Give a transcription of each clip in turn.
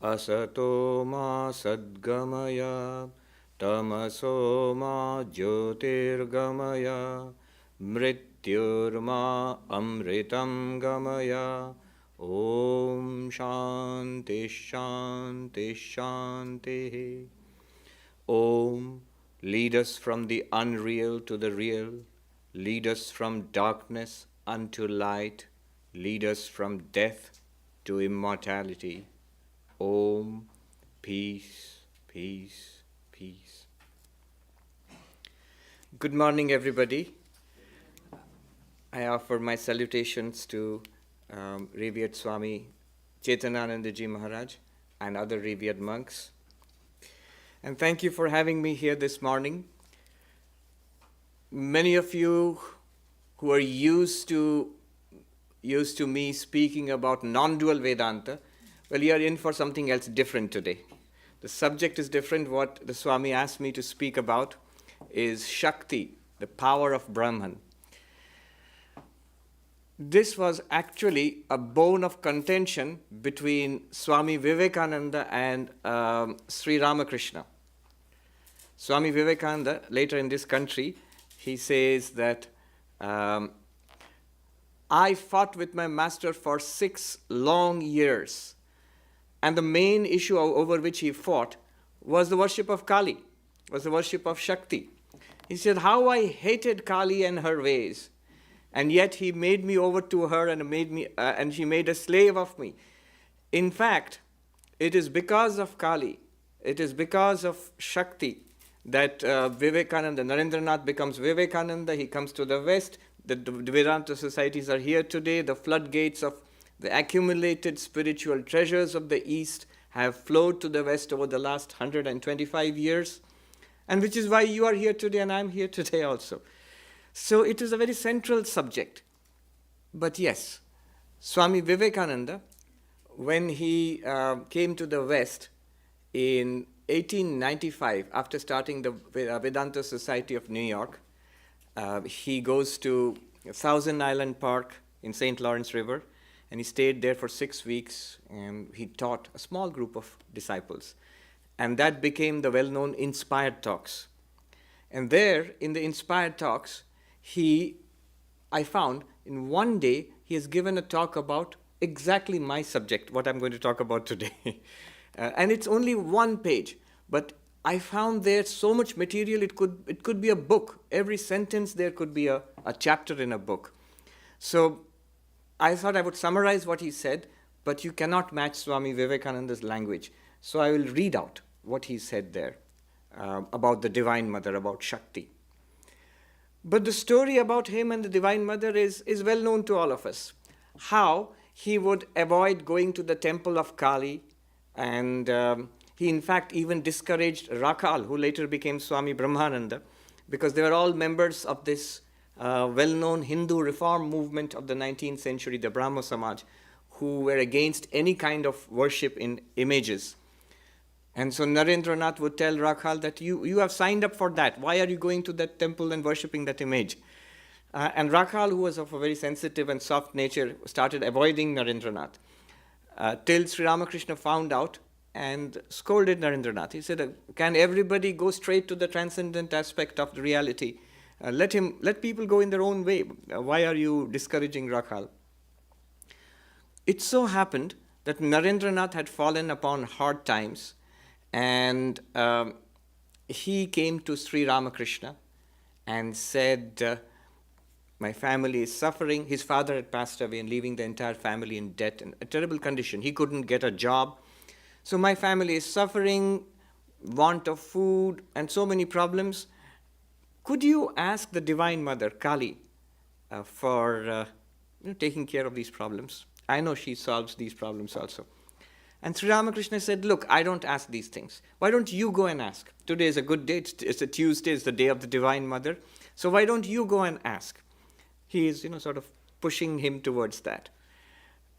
asato ma sadgamaya tamaso ma jyotirgamaya mrityurma amritam gamaya. Om Shanti Shanti Shanti. Om, lead us from the unreal to the real, lead us from darkness unto light, lead us from death to immortality. Om, peace, peace, peace. Good morning, everybody. I offer my salutations to revered Swami Chetanananda Ji Maharaj and other revered monks. And thank you for having me here this morning. Many of you who are used to me speaking about non-dual Vedanta, well, you are in for something else different today. The subject is different. What the Swami asked me to speak about is Shakti, the power of Brahman. This was actually a bone of contention between Swami Vivekananda and Sri Ramakrishna. Swami Vivekananda, later in this country, he says that I fought with my master for 6 long years, and the main issue over which he fought was the worship of Kali, was the worship of Shakti. He said, how I hated Kali and her ways, and yet he made me over to her and she made a slave of me. In fact, it is because of Kali, it is because of Shakti that Vivekananda, Narendranath becomes Vivekananda, he comes to the West, the Vedanta societies are here today, the floodgates of the accumulated spiritual treasures of the East have flowed to the West over the last 125 years, and which is why you are here today and I am here today also. So it is a very central subject. But yes, Swami Vivekananda, when he came to the West in 1895, after starting the Vedanta Society of New York, he goes to Thousand Island Park in St. Lawrence River, and he stayed there for 6 weeks, and he taught a small group of disciples. And that became the well-known Inspired Talks. And there, in the Inspired Talks, I found in one day, he has given a talk about exactly my subject, what I'm going to talk about today. And it's only 1 page, but I found there so much material, it could be a book. Every sentence there could be a chapter in a book. So I thought I would summarize what he said, but you cannot match Swami Vivekananda's language. So I will read out what he said there about the Divine Mother, about Shakti. But the story about him and the Divine Mother is well known to all of us. How he would avoid going to the temple of Kali, and he in fact even discouraged Rakhal, who later became Swami Brahmananda, because they were all members of this well-known Hindu reform movement of the 19th century, the Brahmo Samaj, who were against any kind of worship in images. And so Narendranath would tell Rakhal that you have signed up for that. Why are you going to that temple and worshipping that image? And Rakhal, who was of a very sensitive and soft nature, started avoiding Narendranath. Till Sri Ramakrishna found out and scolded Narendranath. He said, can everybody go straight to the transcendent aspect of the reality? Let people go in their own way. Why are you discouraging Rakhal? It so happened that Narendranath had fallen upon hard times, and he came to Sri Ramakrishna and said, my family is suffering. His father had passed away and leaving the entire family in debt and a terrible condition. He couldn't get a job. So my family is suffering, want of food, and so many problems. Could you ask the Divine Mother, Kali, for taking care of these problems? I know she solves these problems also. And Sri Ramakrishna said, look, I don't ask these things. Why don't you go and ask? Today is a good day. It's a Tuesday. It's the day of the Divine Mother. So why don't you go and ask? He is, sort of pushing him towards that.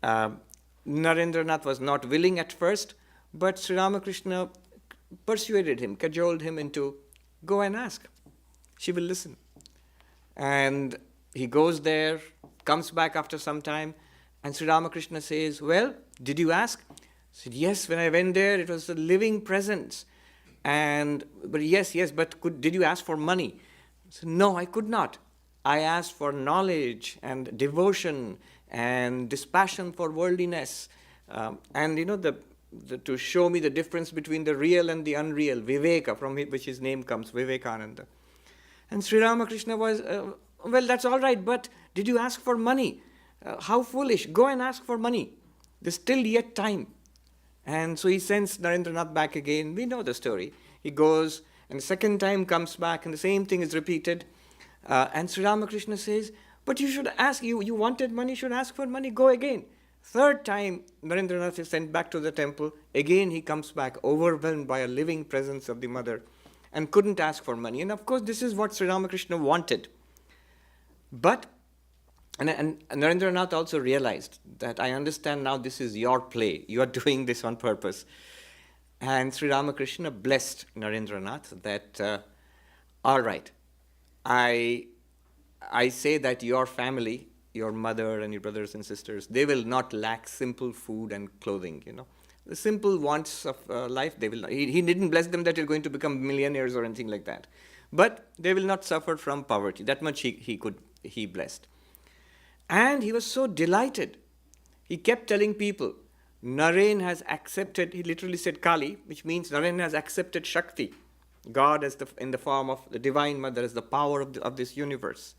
Narendranath was not willing at first, but Sri Ramakrishna persuaded him, cajoled him into, go and ask. She will listen. And he goes there, comes back after some time, and Sri Ramakrishna says, well, did you ask? said, yes, when I went there, it was a living presence. But did you ask for money? I said, no, I could not. I asked for knowledge and devotion and dispassion for worldliness. To show me the difference between the real and the unreal, Viveka, from which his name comes, Vivekananda. And Sri Ramakrishna was, well, that's all right, but did you ask for money? How foolish. Go and ask for money. There's still yet time. And so he sends Narendranath back again. We know the story. He goes, and the second time comes back, and the same thing is repeated. And Sri Ramakrishna says, but you should ask, you wanted money, you should ask for money, go again. Third time, Narendranath is sent back to the temple. Again, he comes back, overwhelmed by a living presence of the mother, and couldn't ask for money. And of course, this is what Sri Ramakrishna wanted. But, and Narendranath also realized that I understand now this is your play. You are doing this on purpose. And Sri Ramakrishna blessed Narendranath that, all right, I say that your family, your mother and your brothers and sisters, they will not lack simple food and clothing, The simple wants of life, they will not. He didn't bless them that you're going to become millionaires or anything like that. But they will not suffer from poverty. That much he blessed. And he was so delighted. He kept telling people, Naren has accepted, he literally said Kali, which means Naren has accepted Shakti, God in the form of the Divine Mother, as the power of this universe.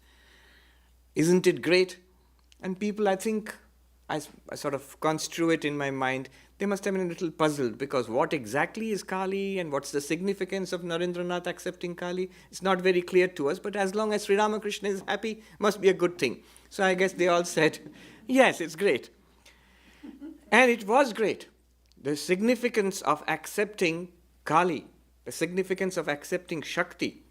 Isn't it great? And people, I think, I sort of construe it in my mind, they must have been a little puzzled, because what exactly is Kali and what's the significance of Narendranath accepting Kali? It's not very clear to us, but as long as Sri Ramakrishna is happy, must be a good thing. So I guess they all said, yes, it's great. And it was great. The significance of accepting Kali, the significance of accepting Shakti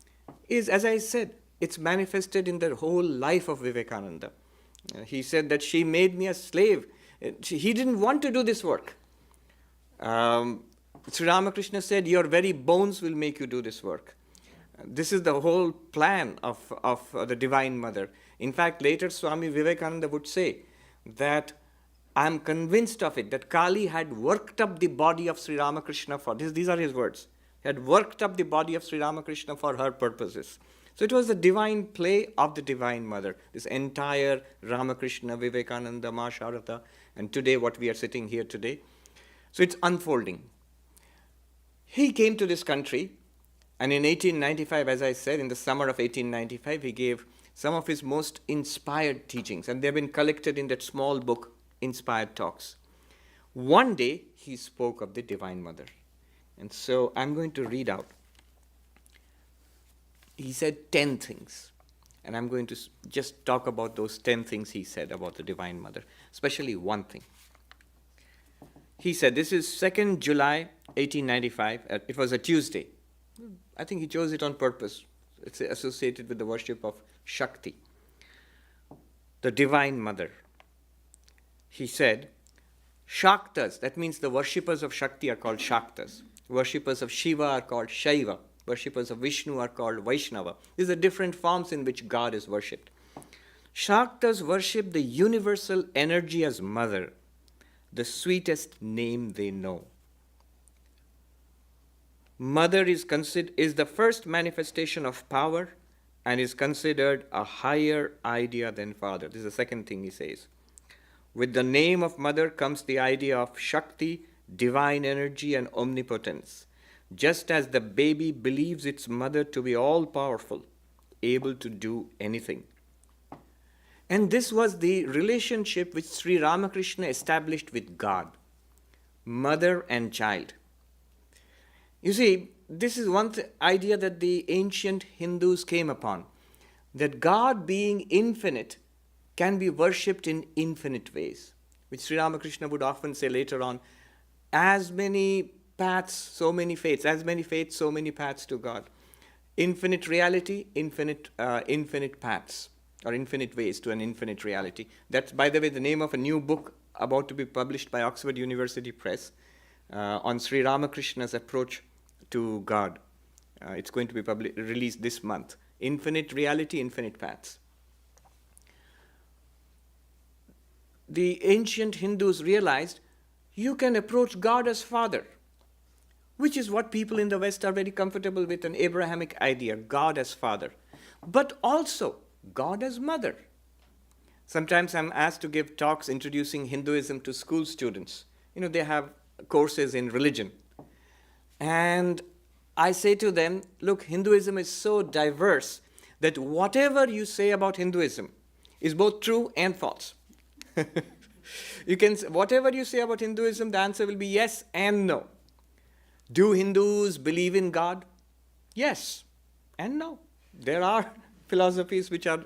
is, as I said, it's manifested in the whole life of Vivekananda. He said that she made me a slave. He didn't want to do this work. Sri Ramakrishna said, your very bones will make you do this work. This is the whole plan of the Divine Mother. In fact, later Swami Vivekananda would say that I am convinced of it, that Kali had worked up the body of Sri Ramakrishna for this. These are his words. He had worked up the body of Sri Ramakrishna for her purposes. So it was the divine play of the Divine Mother, this entire Ramakrishna, Vivekananda, Ma Sharada, and today what we are sitting here today. So it's unfolding. He came to this country, and in 1895, as I said, in the summer of 1895, he gave some of his most inspired teachings, and they've been collected in that small book, Inspired Talks. One day, he spoke of the Divine Mother. And so I'm going to read out. He said 10 things. And I'm going to just talk about those 10 things he said about the Divine Mother, especially one thing. He said, this is 2nd July 1895. It was a Tuesday. I think he chose it on purpose. It's associated with the worship of Shakti, the Divine Mother. He said, Shaktas, that means the worshippers of Shakti are called Shaktas. Worshippers of Shiva are called Shaiva. Worshippers of Vishnu are called Vaishnava. These are different forms in which God is worshipped. Shaktas worship the universal energy as mother, the sweetest name they know. Mother is the first manifestation of power and is considered a higher idea than father. This is the second thing he says. With the name of mother comes the idea of Shakti, divine energy and omnipotence. Just as the baby believes its mother to be all-powerful, able to do anything. And this was the relationship which Sri Ramakrishna established with God, mother and child. You see, this is one idea that the ancient Hindus came upon, that God being infinite can be worshipped in infinite ways, which Sri Ramakrishna would often say later on, as many paths, so many faiths, as many faiths, so many paths to God. Infinite reality, infinite paths, or infinite ways to an infinite reality. That's, by the way, the name of a new book about to be published by Oxford University Press on Sri Ramakrishna's approach to God. It's going to be released this month. Infinite reality, infinite paths. The ancient Hindus realized you can approach God as Father, which is what people in the West are very comfortable with, an Abrahamic idea, God as Father, but also God as Mother. Sometimes I'm asked to give talks introducing Hinduism to school students. They have courses in religion. And I say to them, look, Hinduism is so diverse that whatever you say about Hinduism is both true and false. Whatever you say about Hinduism, the answer will be yes and no. Do Hindus believe in God? Yes and no. There are philosophies which are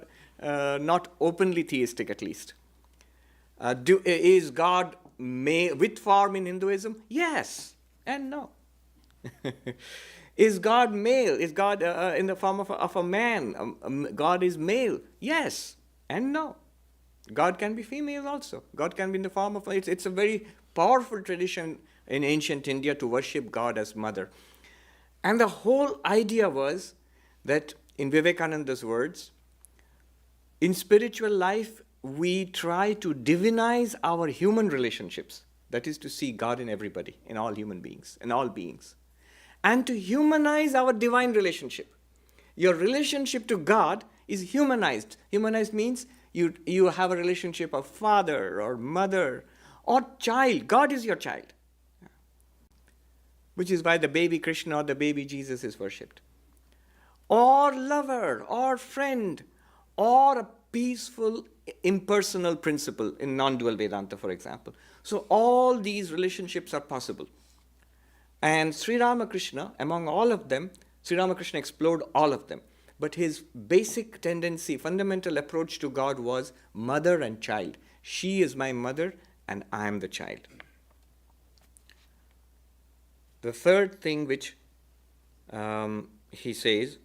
not openly theistic, at least. Is God with form in Hinduism? Yes and no. Is God male? Is God in the form of a man? God is male? Yes and no. God can be female also. God can be in the form of... It's a very powerful tradition in ancient India to worship God as Mother. And the whole idea was that, in Vivekananda's words, in spiritual life, we try to divinize our human relationships. That is to see God in everybody, in all human beings, in all beings. And to humanize our divine relationship. Your relationship to God is humanized. Humanized means you have a relationship of father or mother or child. God is your child. Which is why the baby Krishna or the baby Jesus is worshipped. Or lover, or friend, or a peaceful, impersonal principle in non-dual Vedanta, for example. So all these relationships are possible. And Sri Ramakrishna, among all of them, Sri Ramakrishna explored all of them. But his basic tendency, fundamental approach to God was mother and child. She is my mother and I am the child. The third thing which he says,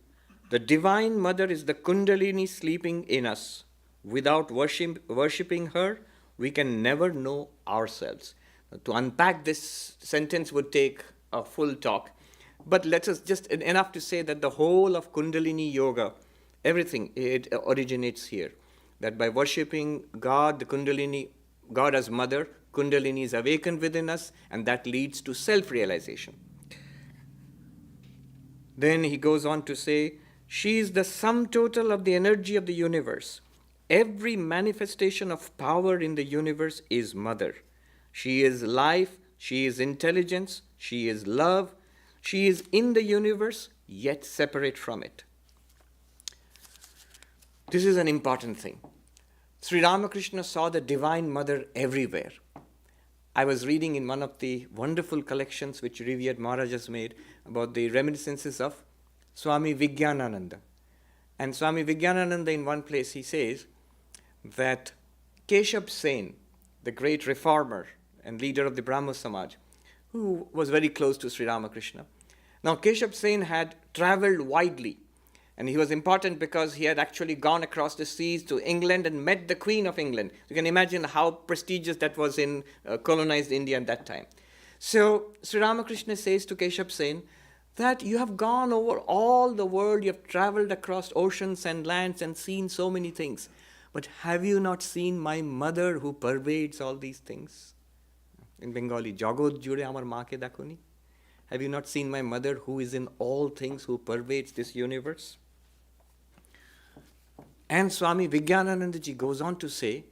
the Divine Mother is the Kundalini sleeping in us. Without worshipping her, we can never know ourselves. To unpack this sentence would take a full talk. But let us just enough to say that the whole of Kundalini Yoga, everything, it originates here. That by worshipping God, the Kundalini, God as Mother, Kundalini is awakened within us, and that leads to self-realization. Then he goes on to say, she is the sum total of the energy of the universe. Every manifestation of power in the universe is Mother. She is life, she is intelligence, she is love, she is in the universe, yet separate from it. This is an important thing. Sri Ramakrishna saw the Divine Mother everywhere. I was reading in one of the wonderful collections which revered Maharaj has made about the reminiscences of Swami Vivekananda. And Swami Vivekananda, in one place, he says that Keshav Sen, the great reformer and leader of the Brahmo Samaj, who was very close to Sri Ramakrishna. Now, Keshav Sen had traveled widely, and he was important because he had actually gone across the seas to England and met the Queen of England. You can imagine how prestigious that was in colonized India at that time. So, Sri Ramakrishna says to Keshav Sen that you have gone over all the world, you have traveled across oceans and lands and seen so many things. But have you not seen my mother who pervades all these things? In Bengali, Jagod jure amar maa ke dakoni. Have you not seen my mother who is in all things, who pervades this universe? And Swami Vivekananda ji goes on to say,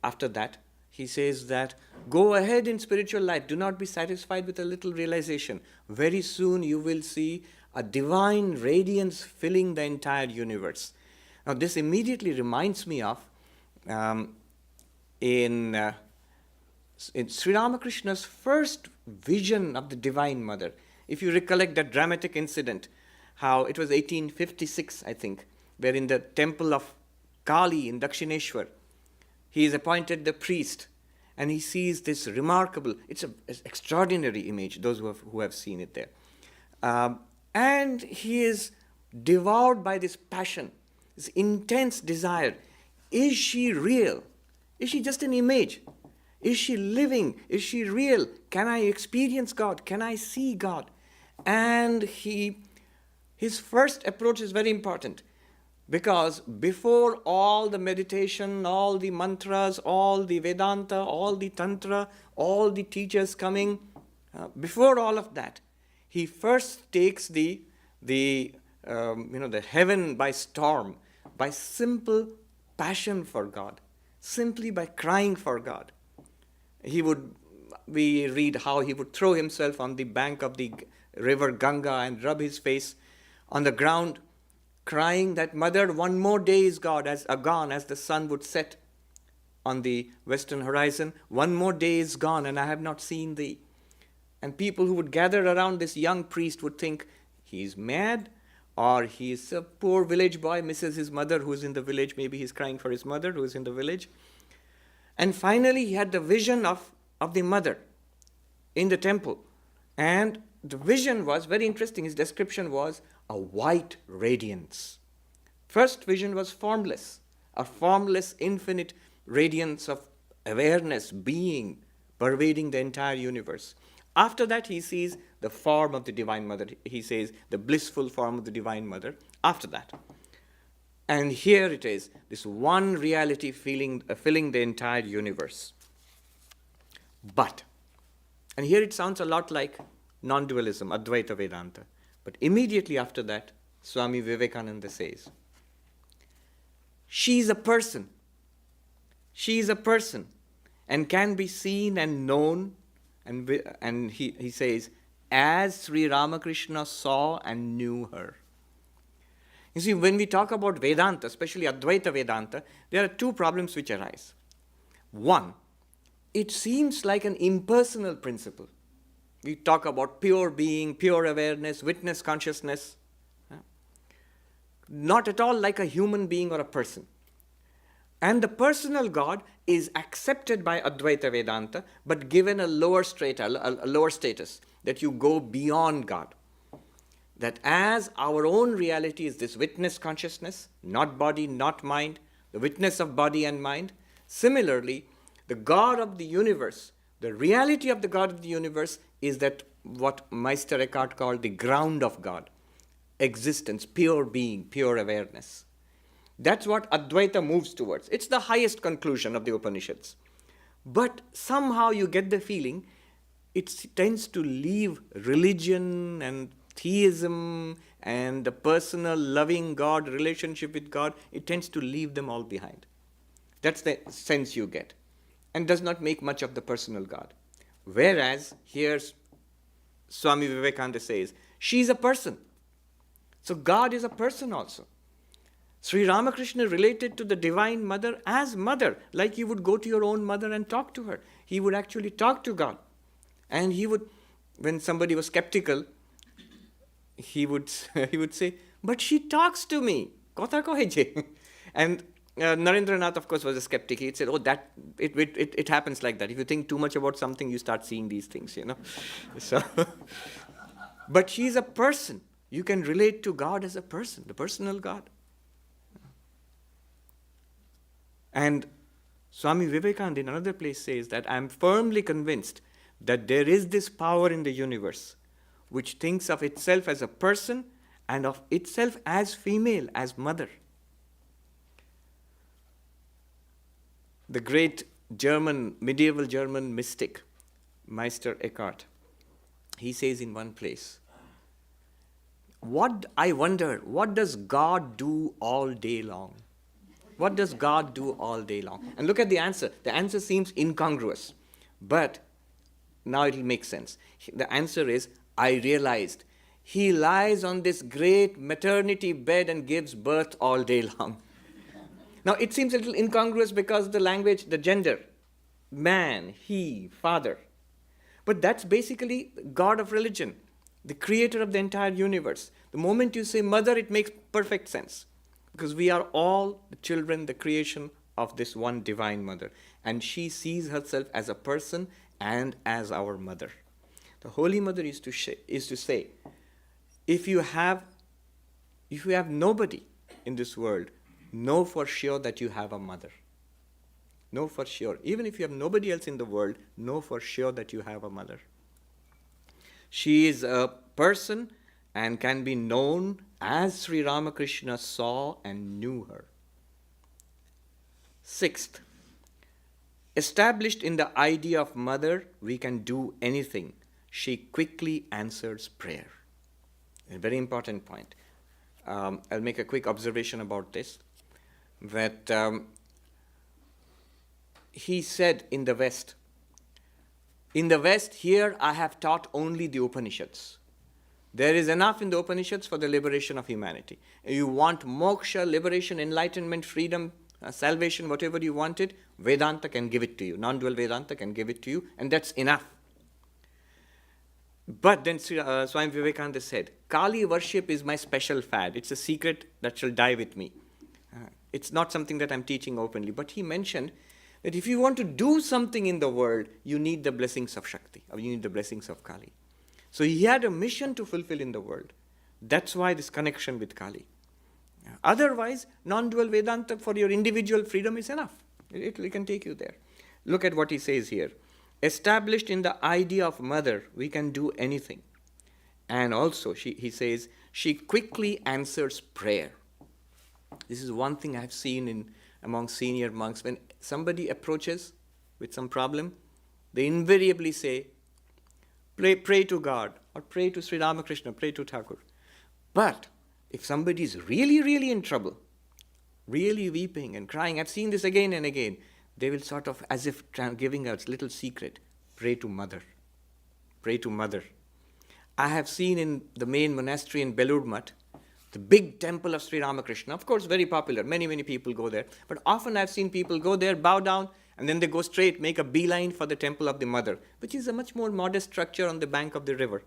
after that, he says that, go ahead in spiritual life, do not be satisfied with a little realization. Very soon you will see a divine radiance filling the entire universe. Now this immediately reminds me of in Sri Ramakrishna's first vision of the Divine Mother. If you recollect that dramatic incident, how it was 1856, I think, where in the temple of Kali in Dakshineshwar, he is appointed the priest, and he sees this remarkable, it's an extraordinary image, those who have seen it there. And he is devoured by this passion, this intense desire. Is she real? Is she just an image? Is she living? Is she real? Can I experience God? Can I see God? And his first approach is very important. Because before all the meditation, all the mantras, all the Vedanta, all the Tantra, all the teachers coming, before all of that, he first takes the heaven by storm, by simple passion for God, simply by crying for God. We read how he would throw himself on the bank of the river Ganga and rub his face on the ground, crying that, "Mother, one more day is gone as the sun would set on the western horizon. One more day is gone, and I have not seen thee." And people who would gather around this young priest would think he's mad, or he's a poor village boy, misses his mother who's in the village. Maybe he's crying for his mother who's in the village. And finally, he had the vision of the mother in the temple. And the vision was very interesting. His description was a white radiance. First vision was formless, a formless, infinite radiance of awareness, being, pervading the entire universe. After that, he sees the form of the Divine Mother. He says the blissful form of the Divine Mother after that. And here it is, this one reality filling the entire universe. But, and here it sounds a lot like non-dualism, Advaita Vedanta. But immediately after that, Swami Vivekananda says, she is a person. She is a person and can be seen and known. And he says, as Sri Ramakrishna saw and knew her. You see, when we talk about Vedanta, especially Advaita Vedanta, there are two problems which arise. One, it seems like an impersonal principle. We talk about pure being, pure awareness, witness consciousness. Not at all like a human being or a person. And the personal God is accepted by Advaita Vedanta, but given a lower status, that you go beyond God. That as our own reality is this witness consciousness, not body, not mind, the witness of body and mind, similarly, the God of the universe, the reality of the God of the universe is that what Meister Eckhart called the ground of God, existence, pure being, pure awareness. That's what Advaita moves towards. It's the highest conclusion of the Upanishads. But somehow you get the feeling it tends to leave religion and theism and the personal loving God, relationship with God, it tends to leave them all behind. That's the sense you get. And does not make much of the personal God. Whereas here Swami Vivekananda says, she is a person. So God is a person also. Sri Ramakrishna related to the Divine Mother as mother, like you would go to your own mother and talk to her. He would actually talk to God. And he would, when somebody was skeptical, he would say, but she talks to me. Kotha kohe je. And Narendranath, of course, was a skeptic. He said, it happens like that. If you think too much about something, you start seeing these things, So, but she's a person. You can relate to God as a person, the personal God. And Swami Vivekananda in another place says that I am firmly convinced that there is this power in the universe which thinks of itself as a person and of itself as female, as mother. The great medieval German mystic, Meister Eckhart, he says in one place, I wonder, what does God do all day long? What does God do all day long? And look at the answer. The answer seems incongruous, but now it will make sense. The answer is, I realized he lies on this great maternity bed and gives birth all day long. Now it seems a little incongruous because the language, the gender, man, he, father. But that's basically God of religion, the creator of the entire universe. The moment you say mother, it makes perfect sense. Because we are all the children, the creation of this one Divine Mother. And she sees herself as a person and as our mother. The Holy Mother is to say, if you have nobody in this world, know for sure that you have a mother. Know for sure. Even if you have nobody else in the world, know for sure that you have a mother. She is a person and can be known as Sri Ramakrishna saw and knew her. Sixth, established in the idea of mother, we can do anything. She quickly answers prayer. A very important point. I'll make a quick observation about this. That he said in the West, here I have taught only the Upanishads. There is enough in the Upanishads for the liberation of humanity. You want moksha, liberation, enlightenment, freedom, salvation, whatever you wanted, Vedanta can give it to you. Non-dual Vedanta can give it to you, and that's enough. But then Swami Vivekananda said, Kali worship is my special fad. It's a secret that shall die with me. It's not something that I'm teaching openly. But he mentioned that if you want to do something in the world, you need the blessings of Shakti, or you need the blessings of Kali. So he had a mission to fulfill in the world. That's why this connection with Kali. Otherwise, non-dual Vedanta for your individual freedom is enough. It can take you there. Look at what he says here. Established in the idea of mother, we can do anything. And also, he says, she quickly answers prayer. This is one thing I've seen among senior monks. When somebody approaches with some problem, they invariably say, pray to God, or pray to Sri Ramakrishna, pray to Thakur. But if somebody is really, really in trouble, really weeping and crying, I've seen this again and again, they will sort of, as if giving a little secret, pray to mother. Pray to mother. I have seen in the main monastery in Belur Mutt, the big temple of Sri Ramakrishna, of course very popular, many, many people go there, but often I've seen people go there, bow down, and then they go straight, make a beeline for the temple of the mother, which is a much more modest structure on the bank of the river.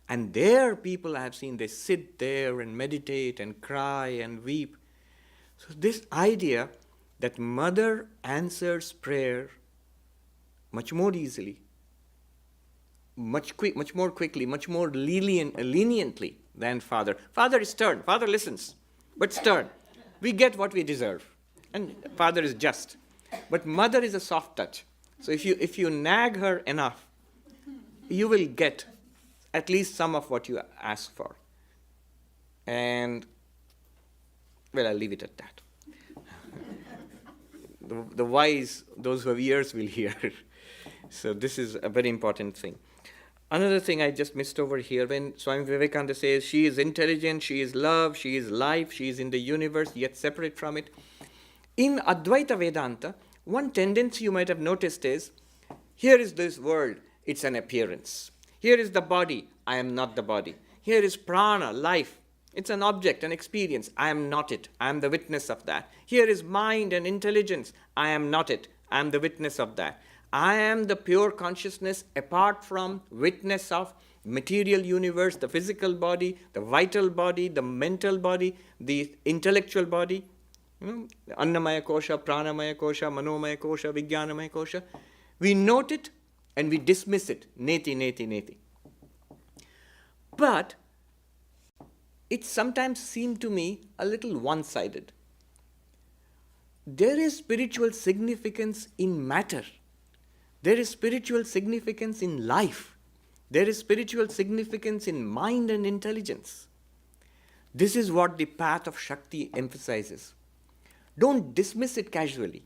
And there people I have seen, they sit there and meditate and cry and weep. So this idea that mother answers prayer much more easily, much more quickly, much more leniently than father. Father is stern. Father listens, but stern. We get what we deserve, and father is just. But mother is a soft touch. So if you nag her enough, you will get at least some of what you ask for. And well, I'll leave it at that. The wise, those who have ears will hear. So this is a very important thing. Another thing I just missed over here, when Swami Vivekananda says, she is intelligent, she is love, she is life, she is in the universe, yet separate from it. In Advaita Vedanta, one tendency you might have noticed is, here is this world, it's an appearance. Here is the body, I am not the body. Here is prana, life. It's an object, an experience. I am not it. I am the witness of that. Here is mind and intelligence. I am not it. I am the witness of that. I am the pure consciousness apart from witness of material universe, the physical body, the vital body, the mental body, the intellectual body. Annamaya kosha, pranamaya kosha, manomaya kosha, vijnanamaya kosha. We note it and we dismiss it. Neti, neti, neti. But it sometimes seemed to me a little one-sided. There is spiritual significance in matter. There is spiritual significance in life. There is spiritual significance in mind and intelligence. This is what the path of Shakti emphasizes. Don't dismiss it casually.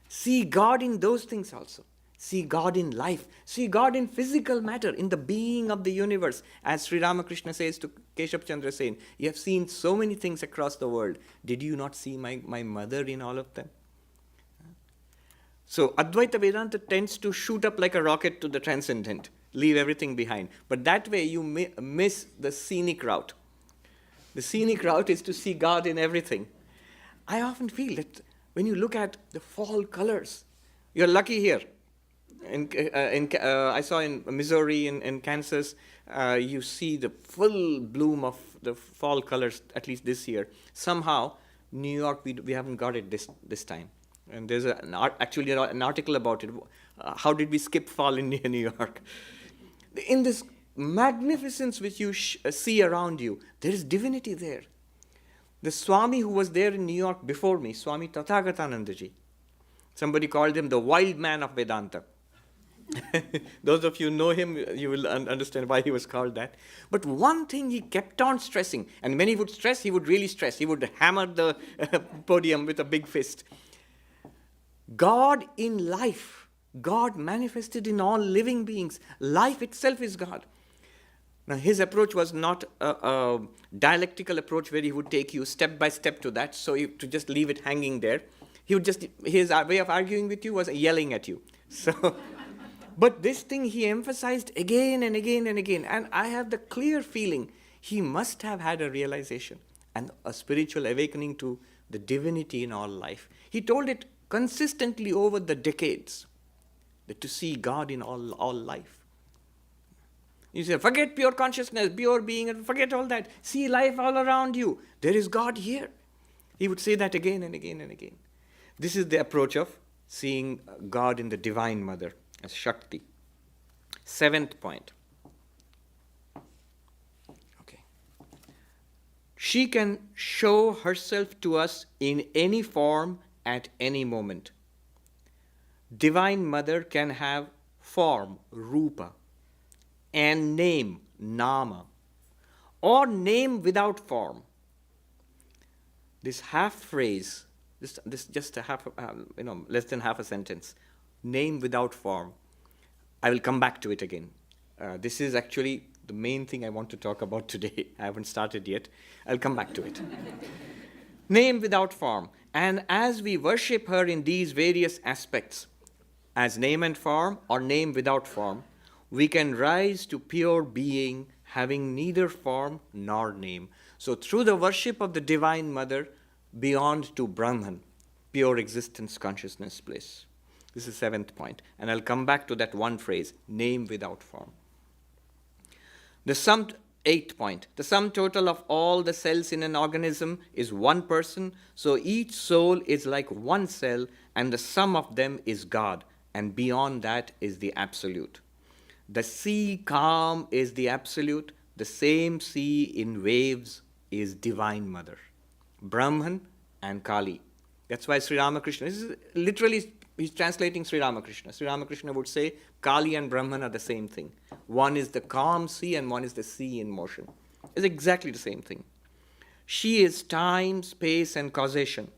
See God in those things also. See God in life. See God in physical matter, in the being of the universe. As Sri Ramakrishna says to Keshav Chandra Sen, you have seen so many things across the world. Did you not see my mother in all of them? So Advaita Vedanta tends to shoot up like a rocket to the transcendent, leave everything behind. But that way you miss the scenic route. The scenic route is to see God in everything. I often feel that when you look at the fall colors, you're lucky here. I saw in Missouri and Kansas, you see the full bloom of the fall colors, at least this year. Somehow, New York, we haven't got it this time. And there's an article about it. How did we skip fall in New York? In this magnificence which you see around you, there is divinity there. The Swami who was there in New York before me, Swami Tathagatanandaji, somebody called him the wild man of Vedanta. Those of you who know him, you will understand why he was called that. But one thing he kept on stressing, and when he would stress, he would really stress. He would hammer the podium with a big fist. God in life, God manifested in all living beings. Life itself is God. Now, his approach was not a dialectical approach where he would take you step by step to that, so to just leave it hanging there. His way of arguing with you was yelling at you. So, but this thing he emphasized again and again and again. And I have the clear feeling he must have had a realization and a spiritual awakening to the divinity in all life. He told it consistently over the decades, that to see God in all life. You say, forget pure consciousness, pure being, and forget all that. See life all around you. There is God here. He would say that again and again and again. This is the approach of seeing God in the Divine Mother as Shakti. 7th point. Okay. She can show herself to us in any form at any moment. Divine Mother can have form, rupa, and name, nama, or name without form. This half phrase, this just a half, less than half a sentence, name without form. I will come back to it again. This is actually the main thing I want to talk about today. I haven't started yet. I'll come back to it. Name without form. And as we worship her in these various aspects, as name and form or name without form, we can rise to pure being having neither form nor name. So through the worship of the Divine Mother, beyond to Brahman, pure existence, consciousness, bliss. This is 7th point. And I'll come back to that one phrase, name without form. The 8th point. The sum total of all the cells in an organism is one person, so each soul is like one cell, and the sum of them is God, and beyond that is the Absolute. The sea calm is the Absolute. The same sea in waves is Divine Mother, Brahman and Kali. That's why Sri Ramakrishna, this is literally, he's translating Sri Ramakrishna. Sri Ramakrishna would say Kali and Brahman are the same thing. One is the calm sea and one is the sea in motion. It's exactly the same thing. She is time, space, and causation.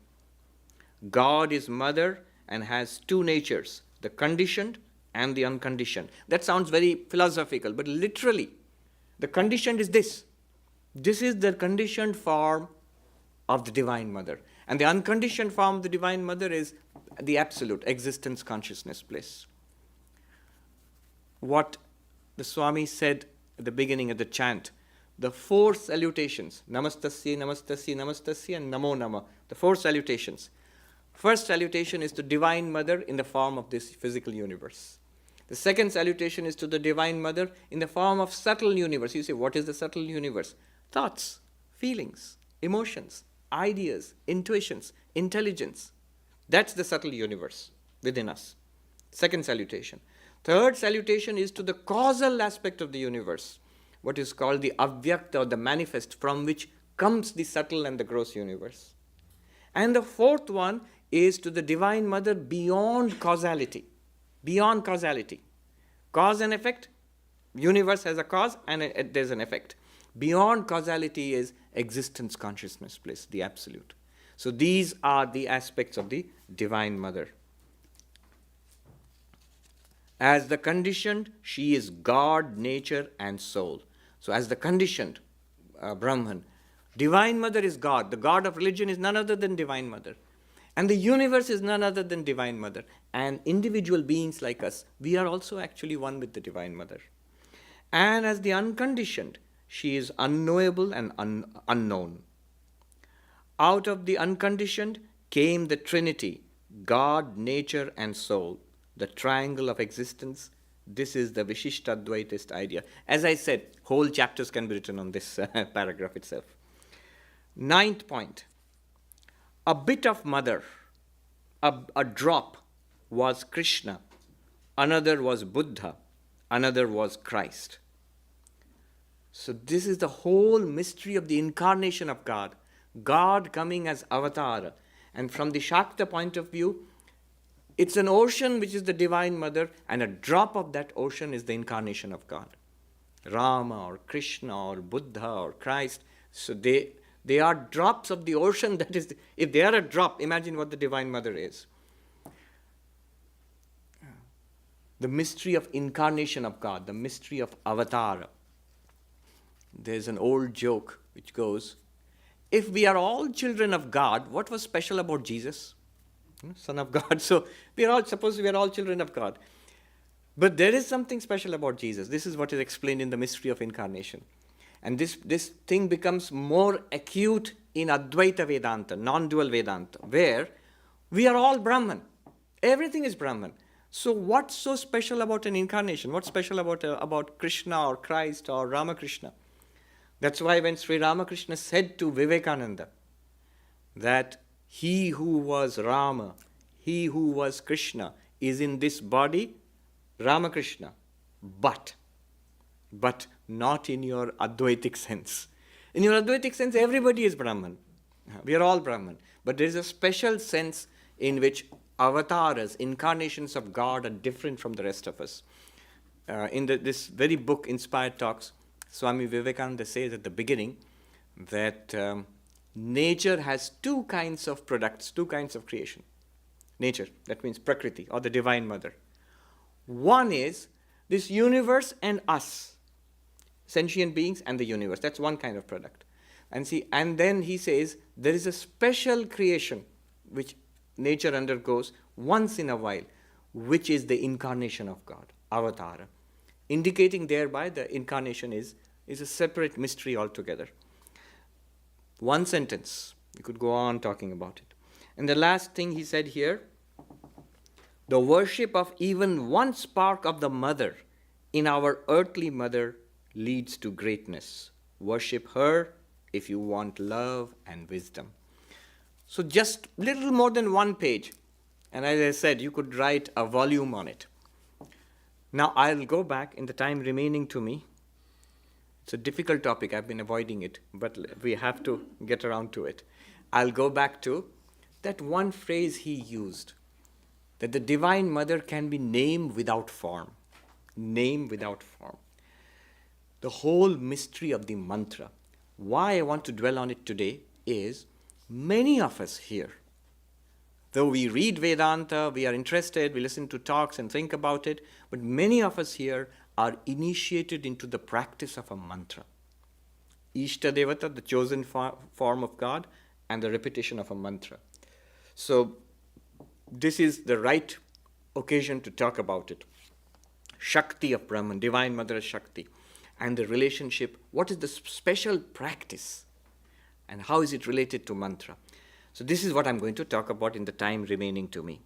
God is Mother and has two natures, the conditioned and the unconditioned. That sounds very philosophical, but literally, the conditioned is this. This is the conditioned form of the Divine Mother. And the unconditioned form of the Divine Mother is the Absolute, existence, consciousness, bliss. What the Swami said at the beginning of the chant, the 4 salutations, Namastasya, Namastasya, Namastasya, and Namo Nama, the 4 salutations. First salutation is to Divine Mother in the form of this physical universe. The second salutation is to the Divine Mother in the form of subtle universe. You say, what is the subtle universe? Thoughts, feelings, emotions, ideas, intuitions, intelligence. That's the subtle universe within us. Second salutation. Third salutation is to the causal aspect of the universe, what is called the avyakta or the manifest, from which comes the subtle and the gross universe. And the fourth one is to the Divine Mother beyond causality. Beyond causality. Cause and effect. Universe has a cause and there's an effect. Beyond causality is existence, consciousness, bliss, the Absolute. So these are the aspects of the Divine Mother. As the conditioned, she is God, nature, and soul. So as the conditioned Brahman, Divine Mother is God. The God of religion is none other than Divine Mother. And the universe is none other than Divine Mother. And individual beings like us, we are also actually one with the Divine Mother. And as the unconditioned, she is unknowable and unknown. Out of the unconditioned came the Trinity, God, nature, and soul, the triangle of existence. This is the Vishishtadvaitist idea. As I said, whole chapters can be written on this paragraph itself. 9th point. A bit of mother, a drop was Krishna, another was Buddha, another was Christ. So this is the whole mystery of the incarnation of God. God coming as avatar. And from the Shakta point of view, It's an ocean which is the Divine Mother, and a drop of that ocean is the incarnation of God. Rama or Krishna or Buddha or Christ. So they are drops of the ocean. That is, if they are a drop, imagine what the Divine Mother is. The mystery of incarnation of God, the mystery of avatar. There's an old joke which goes, if we are all children of God, what was special about Jesus? Son of God. So we are all children of God. But there is something special about Jesus. This is what is explained in the mystery of incarnation. And this thing becomes more acute in Advaita Vedanta, non-dual Vedanta, where we are all Brahman. Everything is Brahman. So what's so special about an incarnation? What's special about Krishna or Christ or Ramakrishna? That's why when Sri Ramakrishna said to Vivekananda that he who was Rama, he who was Krishna is in this body, Ramakrishna, but not in your Advaitic sense. In your Advaitic sense, everybody is Brahman. We are all Brahman. But there is a special sense in which avatars, incarnations of God, are different from the rest of us. In this very book, Inspired Talks, Swami Vivekananda says at the beginning that nature has two kinds of products, two kinds of creation. Nature, that means Prakriti or the Divine Mother. One is this universe and us, sentient beings and the universe. That's one kind of product. And then he says there is a special creation which nature undergoes once in a while, which is the incarnation of God, avatara, indicating thereby the incarnation is a separate mystery altogether. One sentence. You could go on talking about it. And the last thing he said here, the worship of even one spark of the mother in our earthly mother leads to greatness. Worship her if you want love and wisdom. So just little more than one page. And as I said, you could write a volume on it. Now I'll go back in the time remaining to me. It's a difficult topic. I've been avoiding it, but we have to get around to it. I'll go back to that one phrase he used, that the Divine Mother can be name without form. Name without form. The whole mystery of the mantra. Why I want to dwell on it today is many of us here, though we read Vedanta, we are interested, we listen to talks and think about it, but many of us here are initiated into the practice of a mantra. Ishta Devata, the chosen form of God, and the repetition of a mantra. So this is the right occasion to talk about it. Shakti of Brahman, Divine Mother Shakti, and the relationship. What is the special practice? And how is it related to mantra? So this is what I'm going to talk about in the time remaining to me.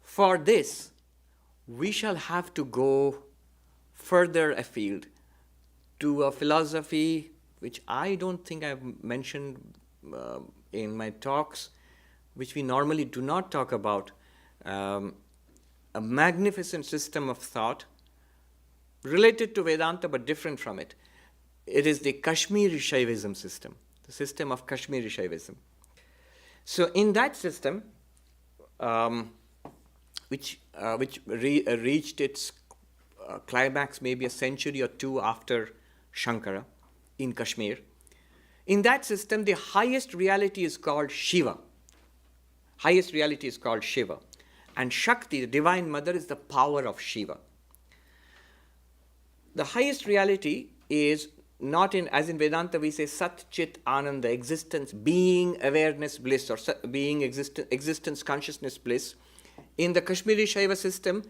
For this, we shall have to go further afield to a philosophy which I don't think I've mentioned in my talks, which we normally do not talk about, a magnificent system of thought related to Vedanta but different from it. It is the Kashmiri Shaivism system, the system of Kashmiri Shaivism. So in that system, which reached its climax maybe a century or two after Shankara in Kashmir, in that system the highest reality is called Shiva. Highest reality is called Shiva. And Shakti, the Divine Mother, is the power of Shiva. The highest reality is not in, as in Vedanta we say Sat Chit Ananda, existence, being, awareness, bliss, or being, existence, consciousness, bliss. In the Kashmiri Shaiva system,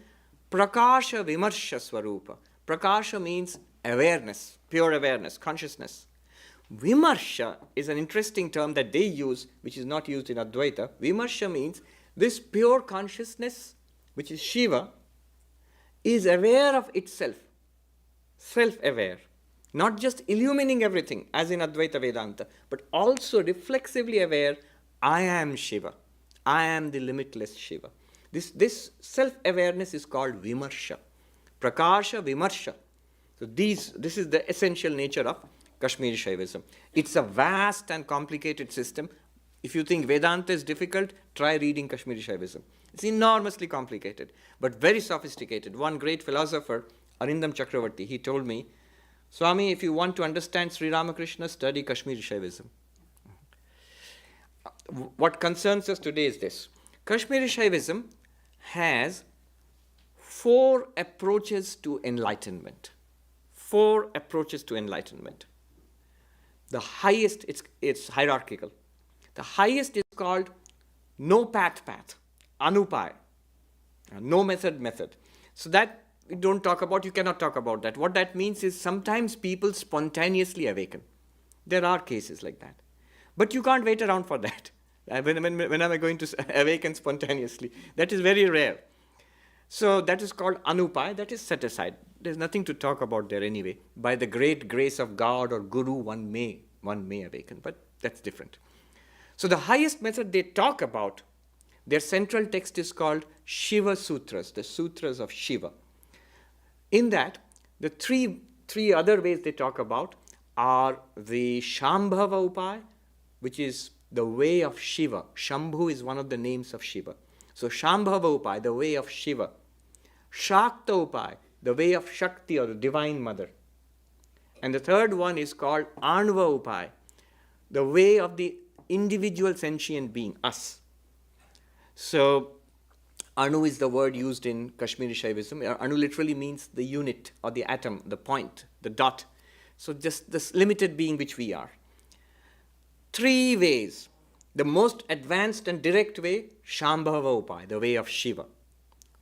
Prakasha Vimarsha Swarupa. Prakasha means awareness, pure awareness, consciousness. Vimarsha is an interesting term that they use, which is not used in Advaita. Vimarsha means this pure consciousness, which is Shiva, is aware of itself, self-aware. Not just illumining everything, as in Advaita Vedanta, but also reflexively aware, I am Shiva. I am the limitless Shiva. This self-awareness is called Vimarsha. Prakasha Vimarsha. So this is the essential nature of Kashmiri Shaivism. It's a vast and complicated system. If you think Vedanta is difficult, try reading Kashmiri Shaivism. It's enormously complicated, but very sophisticated. One great philosopher, Arindam Chakravarti, he told me, Swami, if you want to understand Sri Ramakrishna, study Kashmiri Shaivism. What concerns us today is this. Kashmiri Shaivism has 4 approaches to enlightenment. 4 approaches to enlightenment. The highest, it's hierarchical. The highest is called no path, anupai, no method. So that we don't talk about, you cannot talk about that. What that means is sometimes people spontaneously awaken. There are cases like that. But you can't wait around for that. When am I going to awaken spontaneously? That is very rare. So that is called anupai, that is set aside. There's nothing to talk about there anyway. By the great grace of God or Guru, one may awaken, but that's different. So the highest method they talk about, their central text is called Shiva Sutras, the Sutras of Shiva. In that, the three other ways they talk about are the Shambhava Upai, which is the way of Shiva. Shambhu is one of the names of Shiva. So Shambhava Upai, the way of Shiva. Shakta Upai, the way of Shakti or the Divine Mother. And the third one is called Anva Upai, the way of the individual sentient being, us. So Anu is the word used in Kashmiri Shaivism. Anu literally means the unit or the atom, the point, the dot. So just this limited being which we are. 3 ways. The most advanced and direct way, Shambhava Upai, the way of Shiva.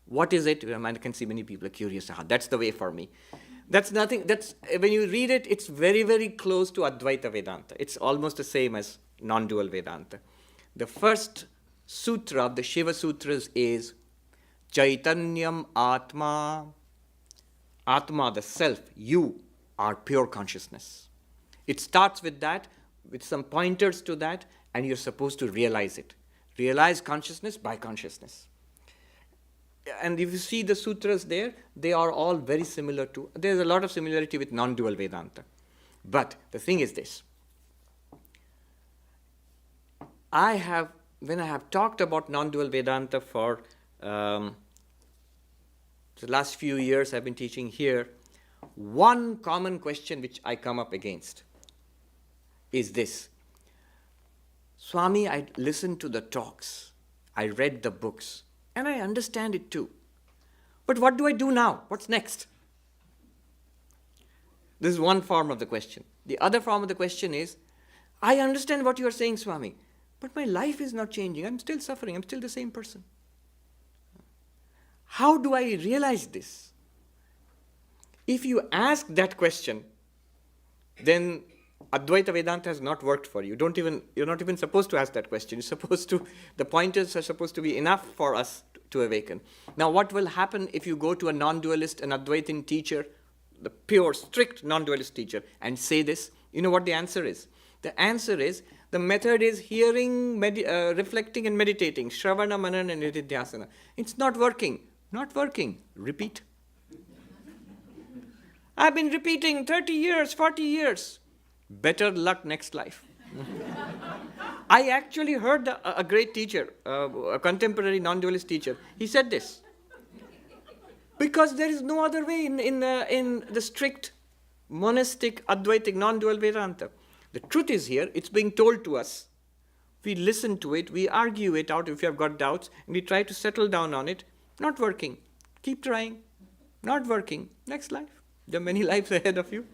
What is it? I can see many people are curious. That's the way for me. That's nothing. That's when you read it, it's very, very close to Advaita Vedanta. It's almost the same as non-dual Vedanta. The first sutra of the Shiva Sutras is Chaitanyam Atma. Atma, the self, you are pure consciousness. It starts with that, with some pointers to that, and you're supposed to realize it. Realize consciousness by consciousness. And if you see the sutras there, they are all very similar to, there's a lot of similarity with non-dual Vedanta. But the thing is this. When I have talked about non-dual Vedanta for the last few years I've been teaching here, one common question which I come up against is this. Swami, I listened to the talks, I read the books, and I understand it too. But what do I do now? What's next? This is one form of the question. The other form of the question is, I understand what you are saying, Swami, but my life is not changing. I'm still suffering. I'm still the same person. How do I realize this? If you ask that question, then Advaita Vedanta has not worked for you. You're not even supposed to ask that question. The pointers are supposed to be enough for us to awaken. Now, what will happen if you go to a non-dualist, an Advaitin teacher, the pure, strict non-dualist teacher, and say this? You know what the answer is? The answer is, the method is hearing, reflecting and meditating. Shravana, Manana and Nididhyasana. It's not working. Not working. Repeat. I've been repeating 30 years, 40 years. Better luck next life. I actually heard a great teacher, a contemporary non-dualist teacher. He said this. Because there is no other way in the strict monastic, Advaitic, non-dual Vedanta. The truth is here, it's being told to us. We listen to it, we argue it out if you have got doubts, and we try to settle down on it. Not working. Keep trying. Not working. Next life. There are many lives ahead of you.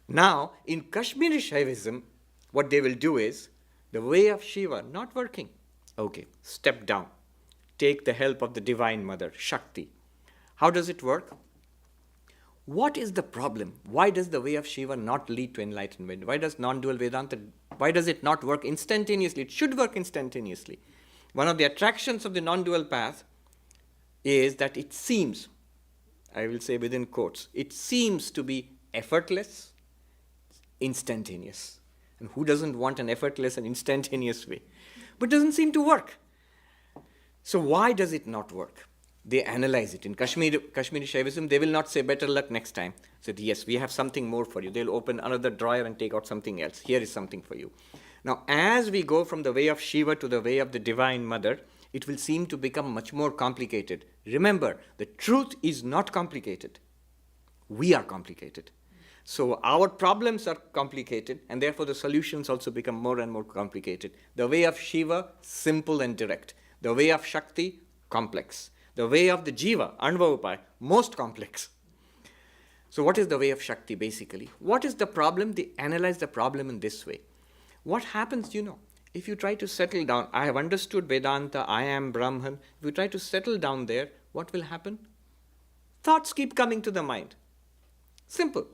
Now, in Kashmiri Shaivism, what they will do is, the way of Shiva, not working. Okay, step down. Take the help of the Divine Mother, Shakti. How does it work? What is the problem? Why does the way of Shiva not lead to enlightenment? Why does non-dual Vedanta, why does it not work instantaneously? It should work instantaneously. One of the attractions of the non-dual path is that it seems, I will say within quotes, it seems to be effortless, instantaneous. And who doesn't want an effortless and instantaneous way? But it doesn't seem to work. So why does it not work? They analyze it. In Kashmiri Shaivism, they will not say, better luck next time. Said, yes, we have something more for you. They'll open another drawer and take out something else. Here is something for you. Now, as we go from the way of Shiva to the way of the Divine Mother, it will seem to become much more complicated. Remember, the truth is not complicated. We are complicated. So our problems are complicated, and therefore the solutions also become more and more complicated. The way of Shiva, simple and direct. The way of Shakti, complex. The way of the Jiva, Anvavapaya, most complex. So what is the way of Shakti basically? What is the problem? They analyze the problem in this way. What happens, if you try to settle down, I have understood Vedanta, I am Brahman. If you try to settle down there, what will happen? Thoughts keep coming to the mind. Simple.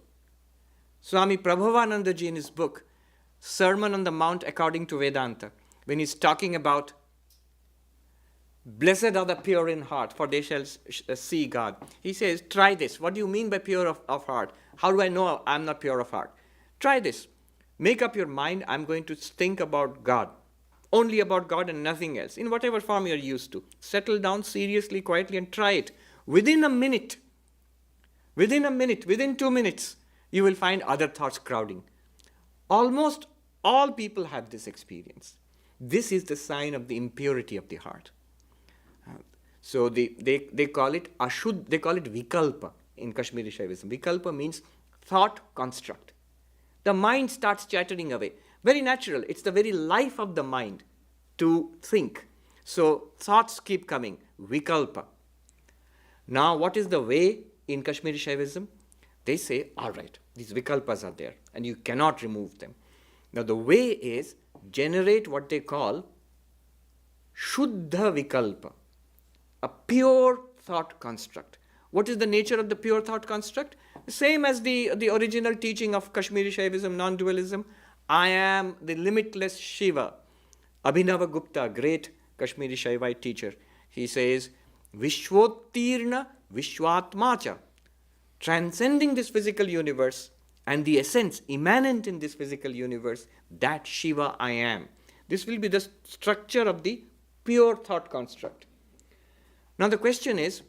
Swami Prabhuvananda ji in his book, Sermon on the Mount According to Vedanta, when he's talking about blessed are the pure in heart, for they shall see God. He says, try this. What do you mean by pure of heart? How do I know I'm not pure of heart? Try this. Make up your mind, I'm going to think about God. Only about God and nothing else, in whatever form you're used to. Settle down seriously, quietly, and try it. Within a minute, within 2 minutes, you will find other thoughts crowding. Almost all people have this experience. This is the sign of the impurity of the heart. So they call it Ashuddha, they call it Vikalpa in Kashmiri Shaivism. Vikalpa means thought construct. The mind starts chattering away. Very natural. It's the very life of the mind to think. So thoughts keep coming. Vikalpa. Now what is the way in Kashmiri Shaivism? They say, all right, these vikalpas are there and you cannot remove them. Now the way is generate what they call Shuddha Vikalpa, a pure thought construct. What is the nature of the pure thought construct? Same as the original teaching of Kashmiri Shaivism, non-dualism. I am the limitless Shiva. Abhinava Gupta, great Kashmiri Shaivite teacher, he says, Vishwottirna Vishwatmacha, transcending this physical universe and the essence immanent in this physical universe, that Shiva I am. This will be the structure of the pure thought construct. Now the question is,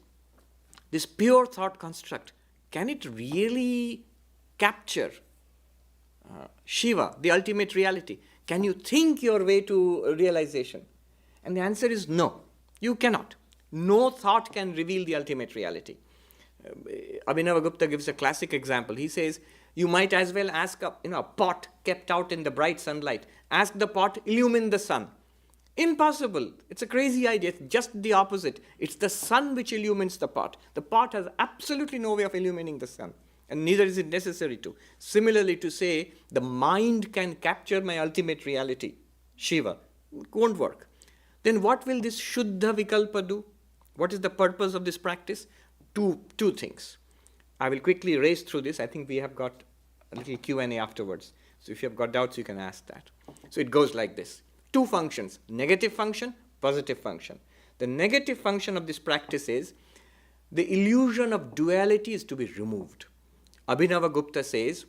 this pure thought construct, can it really capture Shiva, the ultimate reality? Can you think your way to realization? And the answer is no, you cannot. No thought can reveal the ultimate reality. Abhinava Gupta gives a classic example. He says, you might as well ask a pot kept out in the bright sunlight. Ask the pot, illumine the sun. Impossible. It's a crazy idea. It's just the opposite. It's the sun which illumines the pot. The pot has absolutely no way of illumining the sun, and neither is it necessary to. Similarly, to say the mind can capture my ultimate reality, Shiva, it won't work. Then what will this Shuddha Vikalpa do? What is the purpose of this practice? Two things. I will quickly race through this. I think we have got a little Q&A afterwards. So if you have got doubts, you can ask that. So it goes like this. 2 functions, negative function, positive function. The negative function of this practice is the illusion of duality is to be removed. Abhinava Gupta says,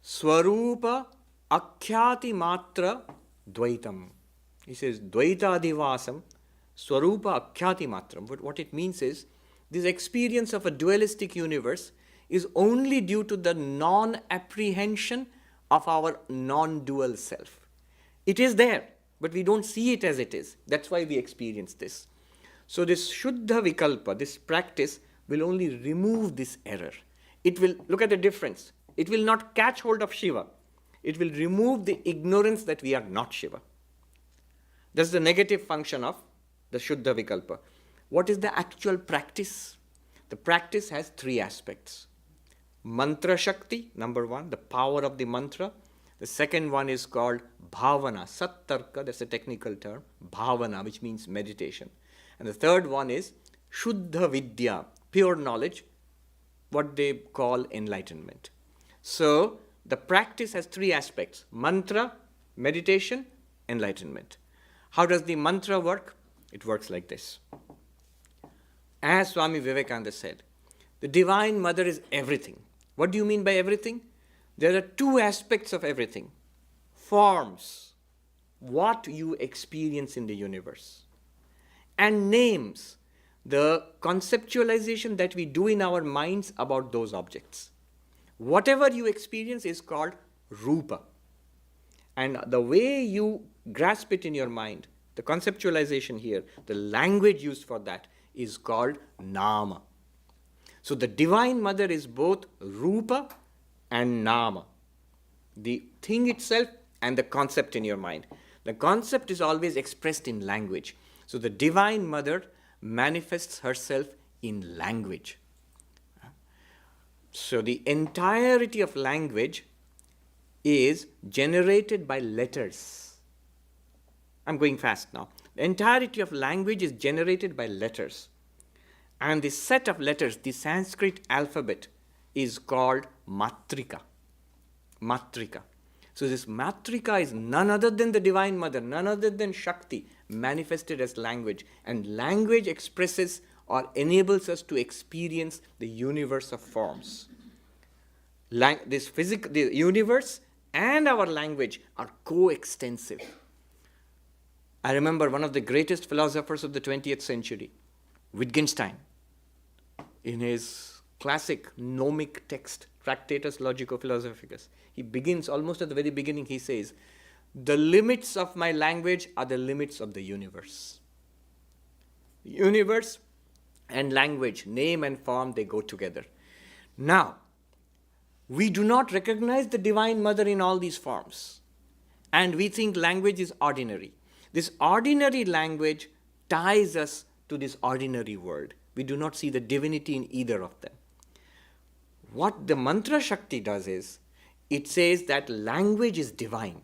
Swarupa Akhyati Matra Dvaitam. He says, Dvaita Adhivasam, Swarupa Akhyati Matram. But what it means is, this experience of a dualistic universe is only due to the non-apprehension of our non-dual self. It is there, but we don't see it as it is. That's why we experience this. So this Shuddha Vikalpa, this practice, will only remove this error. It will, look at the difference. It will not catch hold of Shiva. It will remove the ignorance that we are not Shiva. That's the negative function of the Shuddha Vikalpa. What is the actual practice? The practice has 3 aspects. Mantra Shakti, number 1, the power of the mantra. The second one is called Bhavana, Sattarka, that's a technical term, Bhavana, which means meditation. And the third one is Shuddha Vidya, pure knowledge, what they call enlightenment. So the practice has 3 aspects: mantra, meditation, enlightenment. How does the mantra work? It works like this. As Swami Vivekananda said, the Divine Mother is everything. What do you mean by everything? There are 2 aspects of everything. Forms, what you experience in the universe. And names, the conceptualization that we do in our minds about those objects. Whatever you experience is called Rupa. And the way you grasp it in your mind, the conceptualization here, the language used for that is called Nama. So the Divine Mother is both Rupa and Nama. The thing itself and the concept in your mind. The concept is always expressed in language. So the Divine Mother manifests herself in language. So the entirety of language is generated by letters. I'm going fast now. The entirety of language is generated by letters. And the set of letters, the Sanskrit alphabet, is called Matrika. Matrika. So this Matrika is none other than the Divine Mother, none other than Shakti, manifested as language. And language expresses or enables us to experience the universe of forms. The universe and our language are coextensive. I remember one of the greatest philosophers of the 20th century, Wittgenstein, in his classic gnomic text, Tractatus Logico-Philosophicus, he begins, almost at the very beginning, he says, the limits of my language are the limits of the universe. The universe and language, name and form, they go together. Now, we do not recognize the Divine Mother in all these forms. And we think language is ordinary. This ordinary language ties us to this ordinary world. We do not see the divinity in either of them. What the mantra Shakti does is, it says that language is divine.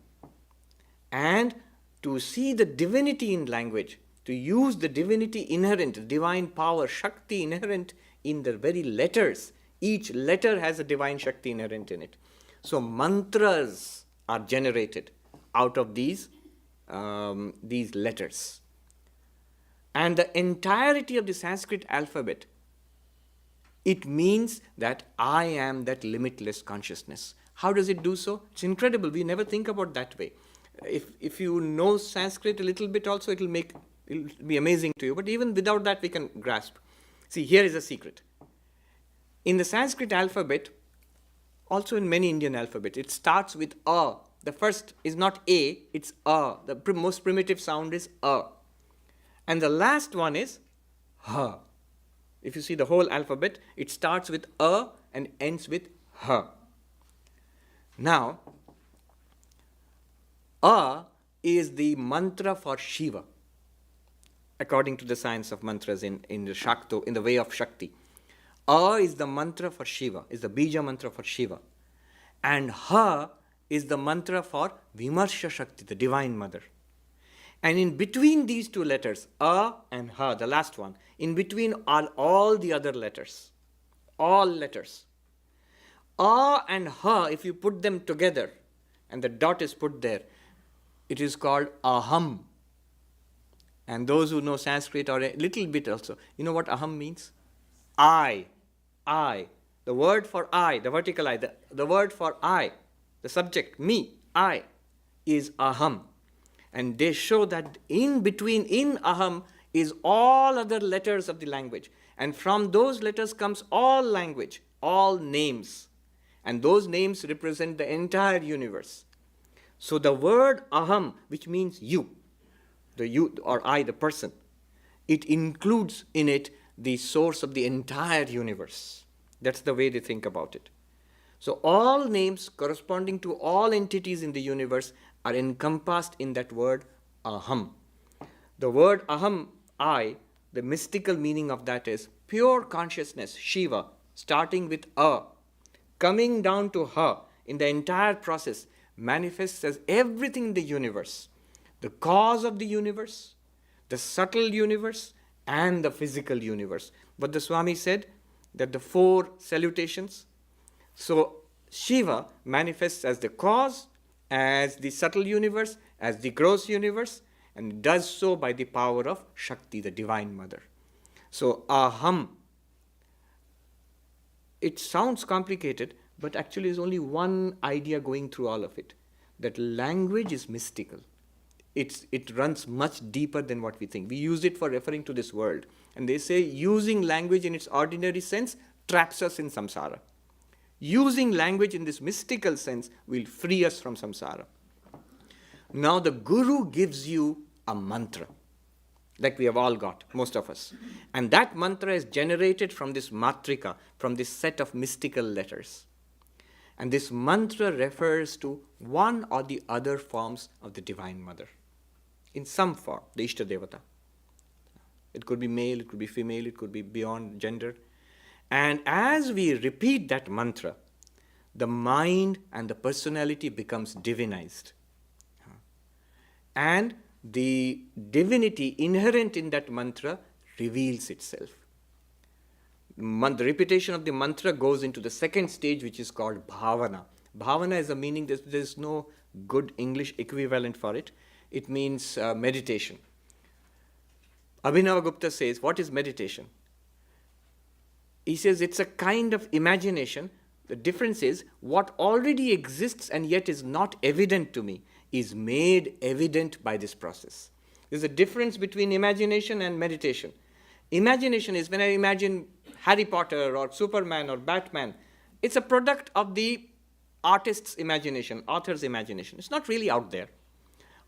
And to see the divinity in language, to use the divinity inherent, the divine power, Shakti inherent in the very letters, each letter has a divine Shakti inherent in it. So mantras are generated out of these letters. And the entirety of the Sanskrit alphabet, it means that I am that limitless consciousness. How does it do so? It's incredible. We never think about that way. If you know Sanskrit a little bit also, it'll be amazing to you. But even without that, we can grasp. See, here is a secret. In the Sanskrit alphabet, also in many Indian alphabets, it starts with A. The first is not A, it's A. The most primitive sound is A. And the last one is Ha. If you see the whole alphabet, it starts with A and ends with Ha. Now, A is the mantra for Shiva, according to the science of mantras in the Shakti, in the way of Shakti. A is the mantra for Shiva, is the bija mantra for Shiva. And Ha is the mantra for Vimarsha Shakti, the Divine Mother. And in between these two letters, A and Ha, the last one, in between are all the other letters. All letters. A and Ha, if you put them together, and the dot is put there, it is called Aham. And those who know Sanskrit or a little bit also, you know what Aham means? I. The word for I, the vertical I, the word for I, the subject, me, I, is Aham. And they show that in between, in Aham, is all other letters of the language. And from those letters comes all language, all names. And those names represent the entire universe. So the word Aham, which means you, the you or I, the person, it includes in it the source of the entire universe. That's the way they think about it. So all names corresponding to all entities in the universe are encompassed in that word Aham. The word Aham, I, the mystical meaning of that is pure consciousness, Shiva, starting with A, coming down to Ha, in the entire process, manifests as everything in the universe. The cause of the universe, the subtle universe, and the physical universe. But the Swami said that the four salutations, so Shiva manifests as the cause, as the subtle universe, as the gross universe, and does so by the power of Shakti, the Divine Mother. So Aham, it sounds complicated, but actually is only one idea going through all of it, that language is mystical. It runs much deeper than what we think. We use it for referring to this world. And they say using language in its ordinary sense traps us in samsara. Using language in this mystical sense will free us from samsara. Now the Guru gives you a mantra that we have all got, most of us. And that mantra is generated from this matrika, from this set of mystical letters. And this mantra refers to one or the other forms of the Divine Mother. In some form, the Ishta Devata. It could be male, it could be female, it could be beyond gender. And as we repeat that mantra, the mind and the personality becomes divinized. And the divinity inherent in that mantra reveals itself. The repetition of the mantra goes into the second stage, which is called bhavana. Bhavana is a meaning, there's no good English equivalent for it. It means meditation. Abhinavagupta says, what is meditation? He says it's a kind of imagination. The difference is what already exists and yet is not evident to me is made evident by this process. There's a difference between imagination and meditation. Imagination is when I imagine Harry Potter or Superman or Batman. It's a product of the artist's imagination, author's imagination. It's not really out there.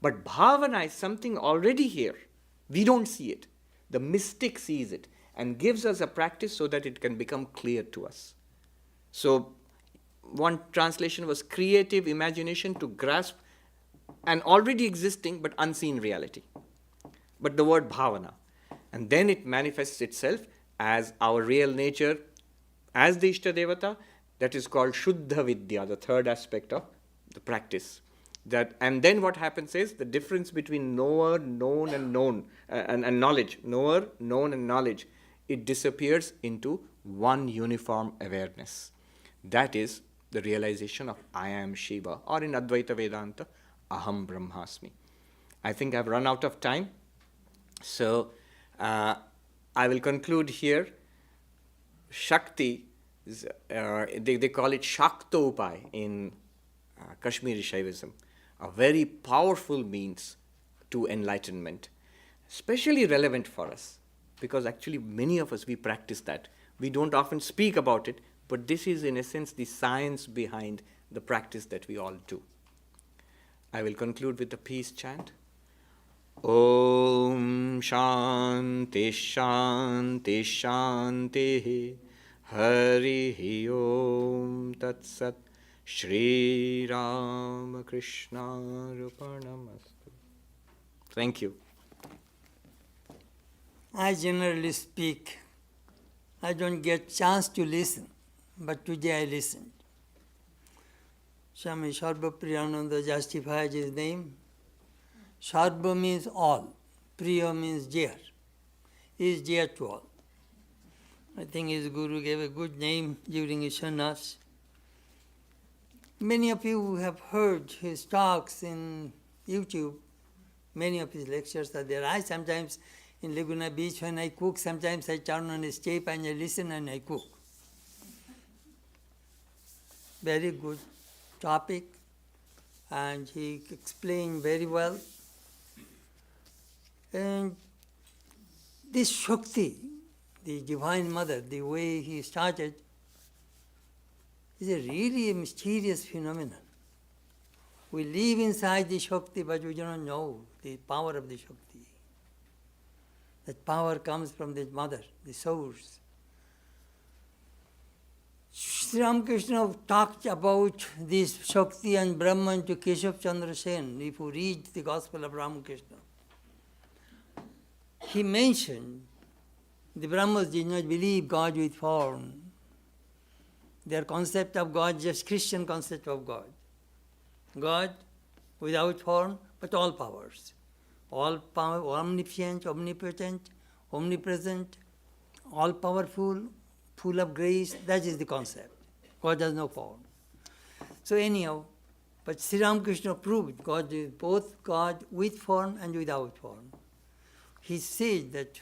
But bhavana is something already here. We don't see it. The mystic sees it and gives us a practice so that it can become clear to us. So one translation was creative imagination to grasp an already existing but unseen reality. But the word bhavana. And then it manifests itself as our real nature, as the Ishta Devata. That is called Shuddha Vidya, the third aspect of the practice. And then what happens is the difference between knower, known, and known, and knowledge. Knower, known, and knowledge. It disappears into one uniform awareness. That is the realization of I am Shiva, or in Advaita Vedanta, Aham Brahmasmi. I think I've run out of time, so I will conclude here. Shakti, they call it Shaktopai in Kashmiri Shaivism, a very powerful means to enlightenment, especially relevant for us, because actually many of us, we practice that. We don't often speak about it, but this is in essence the science behind the practice that we all do. I will conclude with the peace chant. Om Shanti Shanti Shanti Hari Om Tat Sat Shri Ramakrishna Arpanamastu. Thank you. I generally speak. I don't get chance to listen, but today I listened. Swami Sarvapriyananda justifies his name. Sarva means all. Priya means dear. He is dear to all. I think his guru gave a good name during his sannyas. Many of you have heard his talks in YouTube. Many of his lectures are there. I sometimes, in Laguna Beach, when I cook, sometimes I turn on his tape and I listen and I cook. Very good topic, and he explained very well. And this Shakti, the Divine Mother, the way he started, is a really mysterious phenomenon. We live inside the Shakti, but we do not know the power of the Shakti. That power comes from the Mother, the source. Sri Ramakrishna talked about this Shakti and Brahman to Keshav Chandra Sen. If you read the Gospel of Ramakrishna, he mentioned the Brahmas did not believe God with form. Their concept of God, just Christian concept of God. God without form, but all powers. All power, omniscient, omnipotent, omnipresent, all powerful, full of grace. That is the concept. God has no form. So anyhow, but Sri Ramakrishna proved God is both God with form and without form. He said that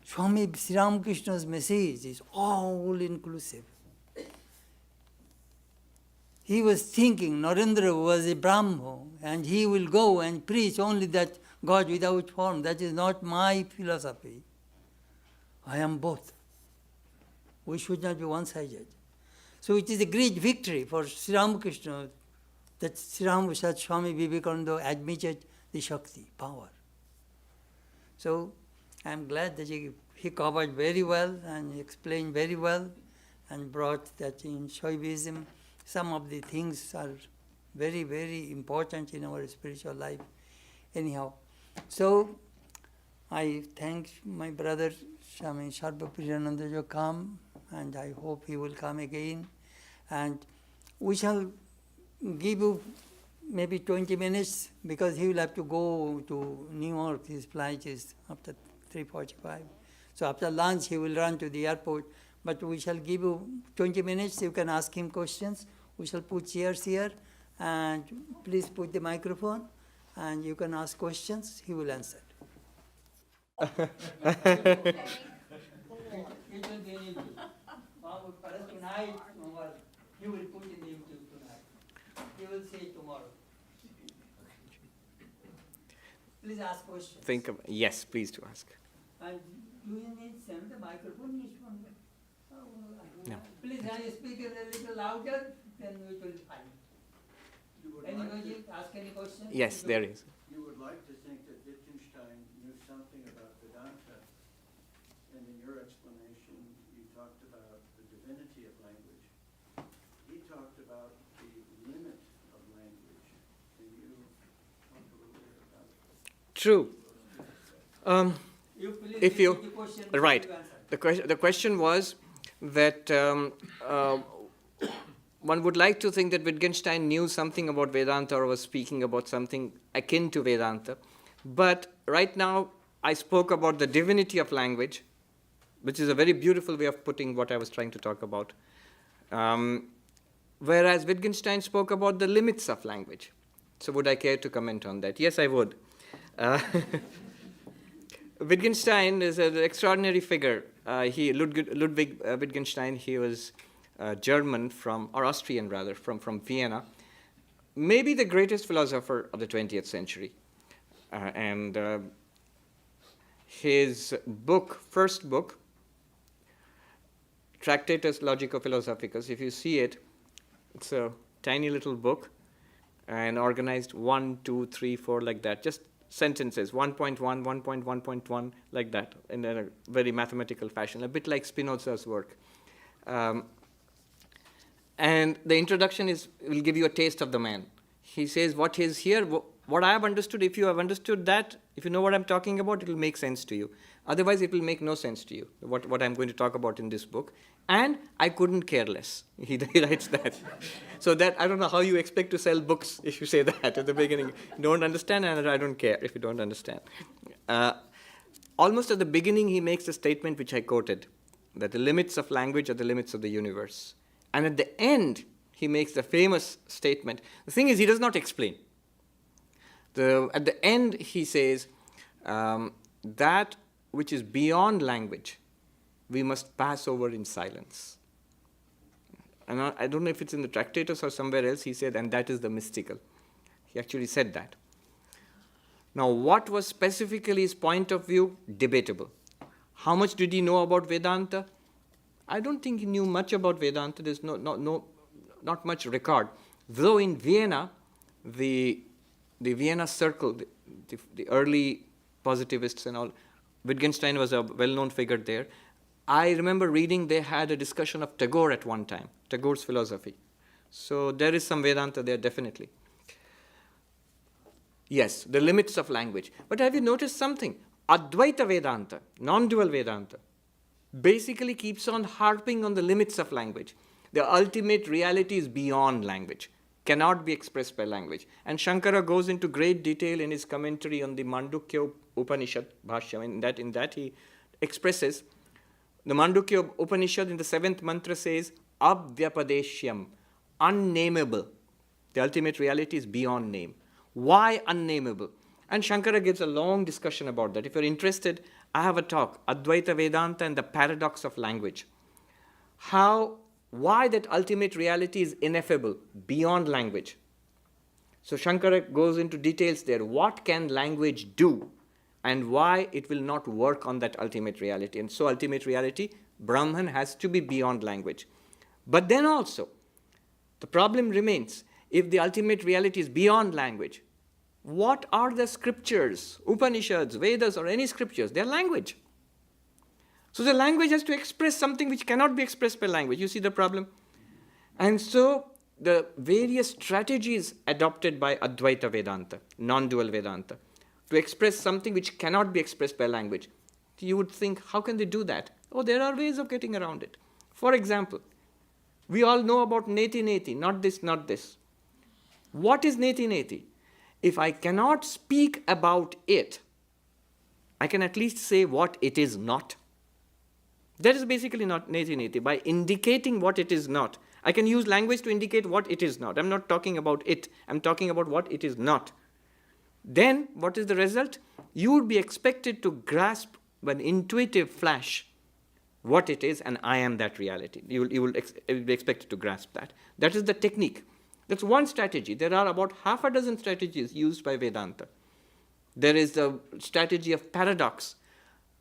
Swami Sri Ramakrishna's message is all inclusive. He was thinking Narendra was a Brahmo and he will go and preach only that God without form. That is not my philosophy. I am both. We should not be one-sided. So it is a great victory for Sri Ramakrishna that Swami Vivekananda admitted the Shakti, power. So I am glad that he covered very well and explained very well and brought that in Shaivism some of the things are very, very important in our spiritual life. Anyhow, so I thank my brother Swami Sarvapriyananda to come, and I hope he will come again. And we shall give you maybe 20 minutes because he will have to go to New York. His flight is after 3:45. So after lunch he will run to the airport. But we shall give you 20 minutes. You can ask him questions. We shall put chairs here, and please put the microphone, and you can ask questions. He will answer. It will be in YouTube. Tonight, he will put in YouTube tonight. He will say tomorrow. Please ask questions. Yes, please do ask. And do you need send the microphone? No. Please speak a little louder, then we will find. Anybody ask any question? Yes, there is. You would like to think that Wittgenstein knew something about Vedanta, and in your explanation you talked about the divinity of language. He talked about the limit of language. Can you talk a little bit about it? True. If you the question, right, the question was that one would like to think that Wittgenstein knew something about Vedanta or was speaking about something akin to Vedanta, but right now I spoke about the divinity of language, which is a very beautiful way of putting what I was trying to talk about, whereas Wittgenstein spoke about the limits of language. So would I care to comment on that? Yes, I would. Wittgenstein is an extraordinary figure. Ludwig Wittgenstein, he was German or Austrian rather, from Vienna. Maybe the greatest philosopher of the 20th century. And his first book, Tractatus Logico-Philosophicus, if you see it, it's a tiny little book and organized 1, 2, 3, 4 like that, just sentences, 1.1, 1.1.1, like that, in a very mathematical fashion, a bit like Spinoza's work. And the introduction will give you a taste of the man. He says, what is here, what I have understood, if you have understood that, if you know what I'm talking about, it will make sense to you. Otherwise, it will make no sense to you, what I'm going to talk about in this book. And I couldn't care less. He writes that. So that, I don't know how you expect to sell books if you say that at the beginning. Don't understand, and I don't care if you don't understand. Almost at the beginning, he makes a statement which I quoted, that the limits of language are the limits of the universe. And at the end, he makes the famous statement. The thing is, he does not explain. At the end, he says, that which is beyond language, we must pass over in silence. And I don't know if it's in the Tractatus or somewhere else, he said, and that is the mystical. He actually said that. Now, what was specifically his point of view? Debatable. How much did he know about Vedanta? I don't think he knew much about Vedanta. There's not much record. Though in Vienna, the Vienna circle, the early positivists and all, Wittgenstein was a well-known figure there. I remember reading they had a discussion of Tagore at one time, Tagore's philosophy. So there is some Vedanta there, definitely. Yes, the limits of language. But have you noticed something? Advaita Vedanta, non-dual Vedanta, basically keeps on harping on the limits of language. The ultimate reality is beyond language, cannot be expressed by language. And Shankara goes into great detail in his commentary on the Mandukya Upanishad Bhashyam. In that he expresses, the Mandukya Upanishad in the 7th mantra says, Abhyapadeshyam, unnameable. The ultimate reality is beyond name. Why unnameable? And Shankara gives a long discussion about that. If you're interested, I have a talk, Advaita Vedanta and the Paradox of Language. Why that ultimate reality is ineffable, beyond language. So Shankara goes into details there. What can language do? And why it will not work on that ultimate reality. And so ultimate reality, Brahman, has to be beyond language. But then also, the problem remains, if the ultimate reality is beyond language, What are the scriptures, Upanishads, Vedas, or any scriptures? They are language. So the language has to express something which cannot be expressed by language. You see the problem? And so the various strategies adopted by Advaita Vedanta, non-dual Vedanta, to express something which cannot be expressed by language. You would think, how can they do that? Oh, there are ways of getting around it. For example, we all know about neti neti, not this, not this. What is neti neti? If I cannot speak about it, I can at least say what it is not. That is basically not neti neti. By indicating what it is not, I can use language to indicate what it is not. I'm not talking about it. I'm talking about what it is not. Then, what is the result? You would be expected to grasp an intuitive flash what it is, and I am that reality. You will be expected to grasp that. That is the technique. That's one strategy. There are about half a dozen strategies used by Vedanta. There is the strategy of paradox.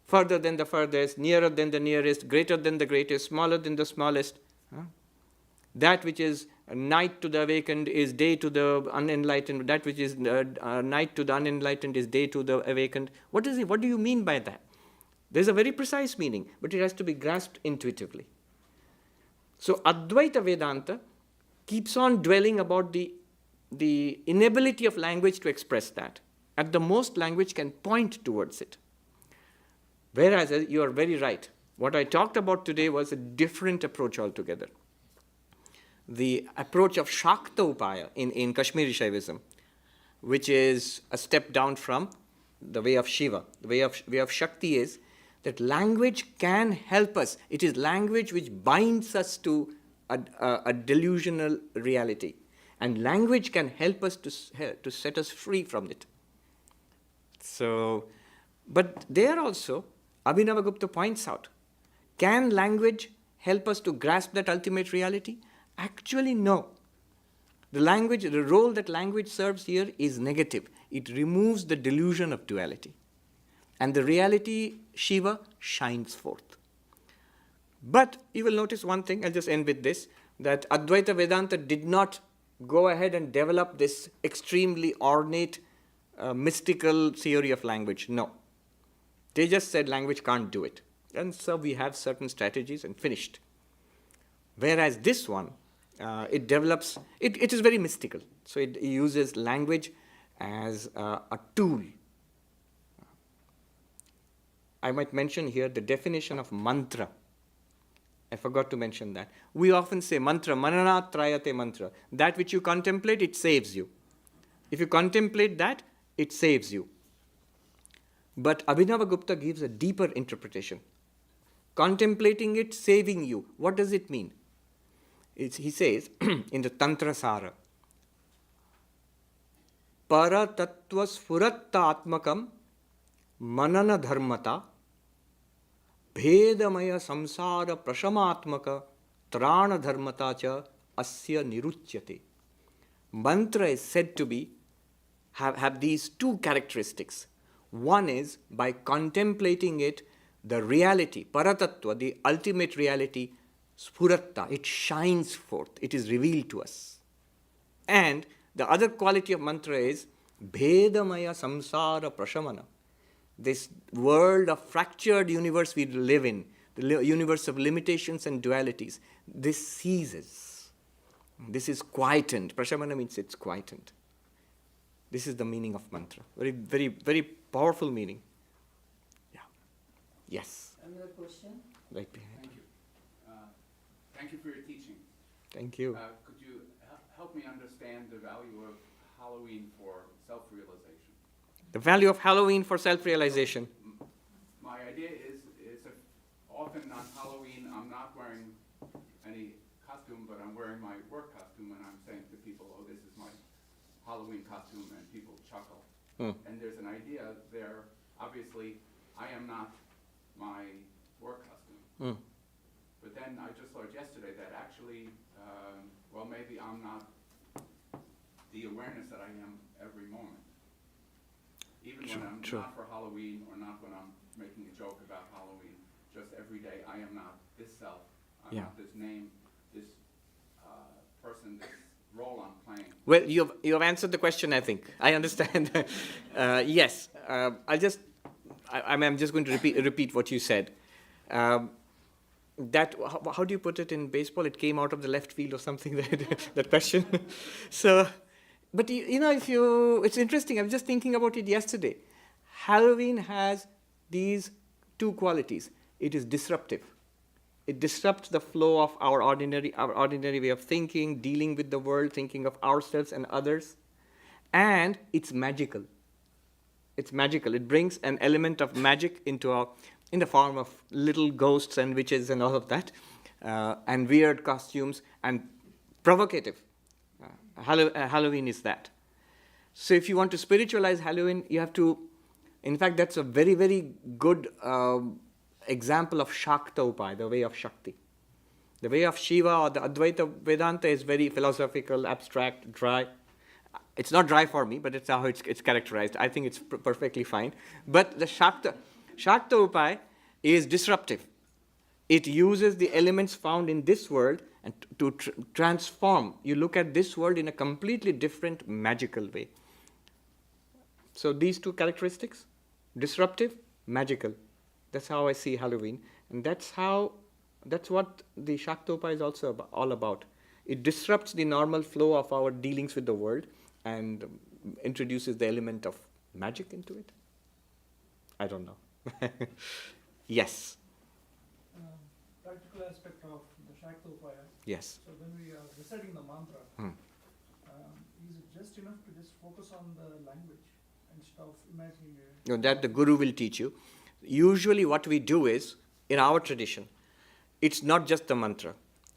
Further than the furthest, nearer than the nearest, greater than the greatest, smaller than the smallest. That which is night to the awakened is day to the unenlightened. That which is night to the unenlightened is day to the awakened. What is it? What do you mean by that? There's a very precise meaning, but it has to be grasped intuitively. So Advaita Vedanta keeps on dwelling about the inability of language to express that. At the most, language can point towards it. Whereas, you are very right, what I talked about today was a different approach altogether. The approach of Shakta Upaya in Kashmiri Shaivism, which is a step down from the way of Shiva. The way of Shakti is that language can help us. It is language which binds us to a delusional reality. And language can help us to set us free from it. So, but there also, Abhinavagupta points out, can language help us to grasp that ultimate reality? Actually, no. The role that language serves here is negative. It removes the delusion of duality. And the reality, Shiva, shines forth. But you will notice one thing, I'll just end with this, that Advaita Vedanta did not go ahead and develop this extremely ornate, mystical theory of language. No. They just said language can't do it. And so we have certain strategies and finished. Whereas this one, it develops, it is very mystical. So it uses language as a tool. I might mention here the definition of mantra. I forgot to mention that. We often say mantra, mananat trayate mantra. That which you contemplate, it saves you. If you contemplate that, it saves you. But Abhinavagupta gives a deeper interpretation. Contemplating it, saving you. What does it mean? He says in the Tantra Sara, Para tattva sfuratta atmakam manana dharmata bhedamaya samsara prashamatmaka trana dharmata cha asya niruchyate. Mantra is said to have these two characteristics. One is, by contemplating it, the reality, paratattva, the ultimate reality, sphuratta, it shines forth, it is revealed to us. And the other quality of mantra is bhedamaya samsara prashamana. This world of fractured universe we live in, the universe of limitations and dualities, this ceases. This is quietened. Prashamana means it's quietened. This is the meaning of mantra. Very, very, very powerful meaning. Yeah. Yes. Another question? Right behind. Thank you. Thank you for your teaching. Thank you. Could you help me understand the value of Halloween for self-realization? The value of Halloween for self-realization. My idea is often on Halloween I'm not wearing any costume, but I'm wearing my work costume, and I'm saying to people, oh, this is my Halloween costume, and people chuckle. And there's an idea there, obviously, I am not my work costume. But then I just learned yesterday that actually, well, maybe I'm not the awareness that I am every moment. Even when I'm not for Halloween, or not when I'm making a joke about Halloween, just every day I am not this self, I'm not this name, this person, this role I'm playing. Well, you have answered the question, I think. I understand. Yes. I'm just going to repeat what you said. How do you put it in baseball? It came out of the left field or something, that question. So, but it's interesting. I'm just thinking about it yesterday. Halloween has these two qualities. It is disruptive. It disrupts the flow of our ordinary way of thinking, dealing with the world, thinking of ourselves and others. And it's magical. It's magical. It brings an element of magic in the form of little ghosts and witches and all of that, and weird costumes and provocative. Halloween is that. So if you want to spiritualize Halloween, you have to, in fact, that's a very, very good example of Shakta, the way of Shakti. The way of Shiva or the Advaita Vedanta is very philosophical, abstract, dry. It's not dry for me, but that's how it's characterized. I think it's perfectly fine. But the Shakta Upai is disruptive. It uses the elements found in this world and to transform. You look at this world in a completely different, magical way. So these two characteristics, disruptive, magical. That's how I see Halloween. And that's what the Shaktopa is also all about. It disrupts the normal flow of our dealings with the world and introduces the element of magic into it. I don't know. Yes. Practical aspect of the Shaktopaya. Yes. So when we are reciting the mantra, is it just enough to just focus on the language instead of imagining it? No, that the Guru will teach you. Usually what we do is, in our tradition, it's not just the mantra.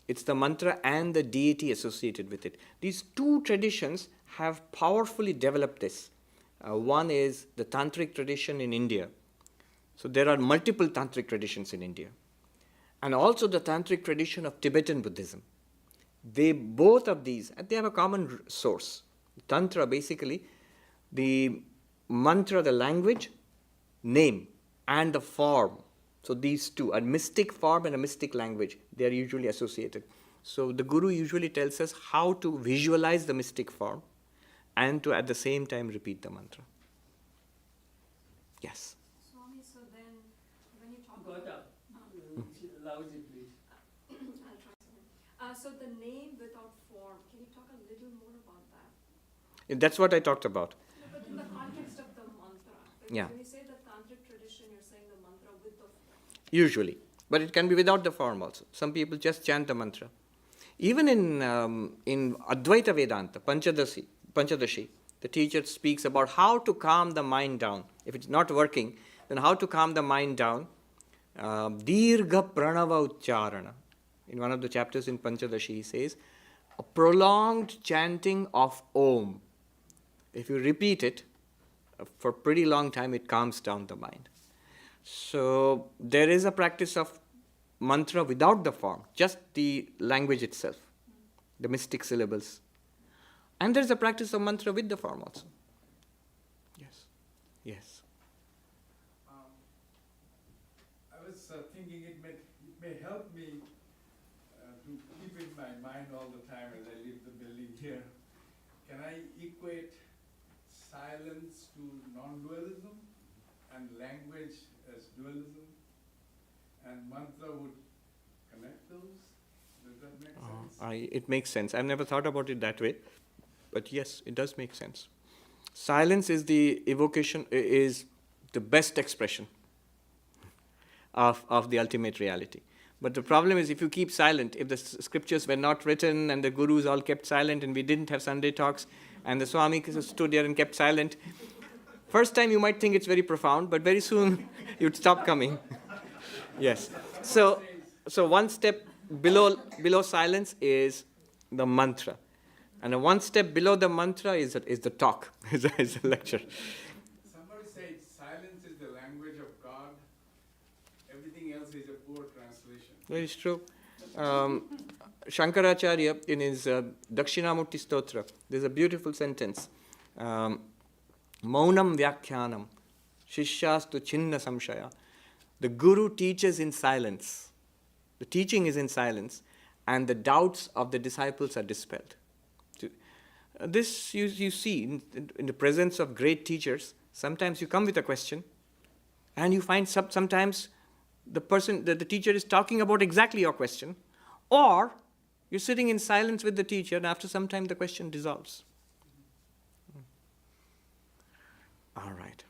It's the mantra and the deity associated with it. These two traditions have powerfully developed this. One is the tantric tradition in India. So there are multiple tantric traditions in India. And also the tantric tradition of Tibetan Buddhism. Both of these, they have a common source. Tantra, basically, the mantra, the language, name, and the form. So these two, a mystic form and a mystic language, they are usually associated. So the Guru usually tells us how to visualize the mystic form and to at the same time repeat the mantra. Yes. Swami, so then when you talk Got up. Loudly, please. I'll try something. So the name without form, can you talk a little more about that? That's what I talked about. No, but in the context of the mantra. Because Yeah. when you say the tantric tradition, you're saying the mantra with the form. Usually. But it can be without the form also. Some people just chant the mantra. Even in Advaita Vedanta, Panchadashi, the teacher speaks about how to calm the mind down. If it's not working, then how to calm the mind down. Dirgha Pranava Ucharana. In one of the chapters in Panchadashi, he says, a prolonged chanting of Om. If you repeat it for a pretty long time, it calms down the mind. So there is a practice of mantra without the form, just the language itself, the mystic syllables. And there is a practice of mantra with the form also. Yes. Yes. I was thinking it may help me to keep in my mind all the time as I leave the building here. Can I equate silence to non-dualism and language as dualism? And mantra would connect those? Does that make sense? It makes sense. I've never thought about it that way. But yes, it does make sense. Silence is the evocation, is the best expression of the ultimate reality. But the problem is if you keep silent, if the scriptures were not written and the gurus all kept silent and we didn't have Sunday talks and the Swami stood there and kept silent, first time you might think it's very profound, but very soon you'd stop coming. Yes. So one step below silence is the mantra. And one step below the mantra is the talk, is a lecture. Somebody said silence is the language of God. Everything else is a poor translation. Very true. Shankaracharya, in his Dakshinamurti Stotra, there's a beautiful sentence. Maunam vyakhyanam, shishyastu chinna samshaya. The Guru teaches in silence. The teaching is in silence, and the doubts of the disciples are dispelled. This you see in the presence of great teachers. Sometimes you come with a question, and you find sometimes the teacher is talking about exactly your question, or you're sitting in silence with the teacher, and after some time the question dissolves. All right.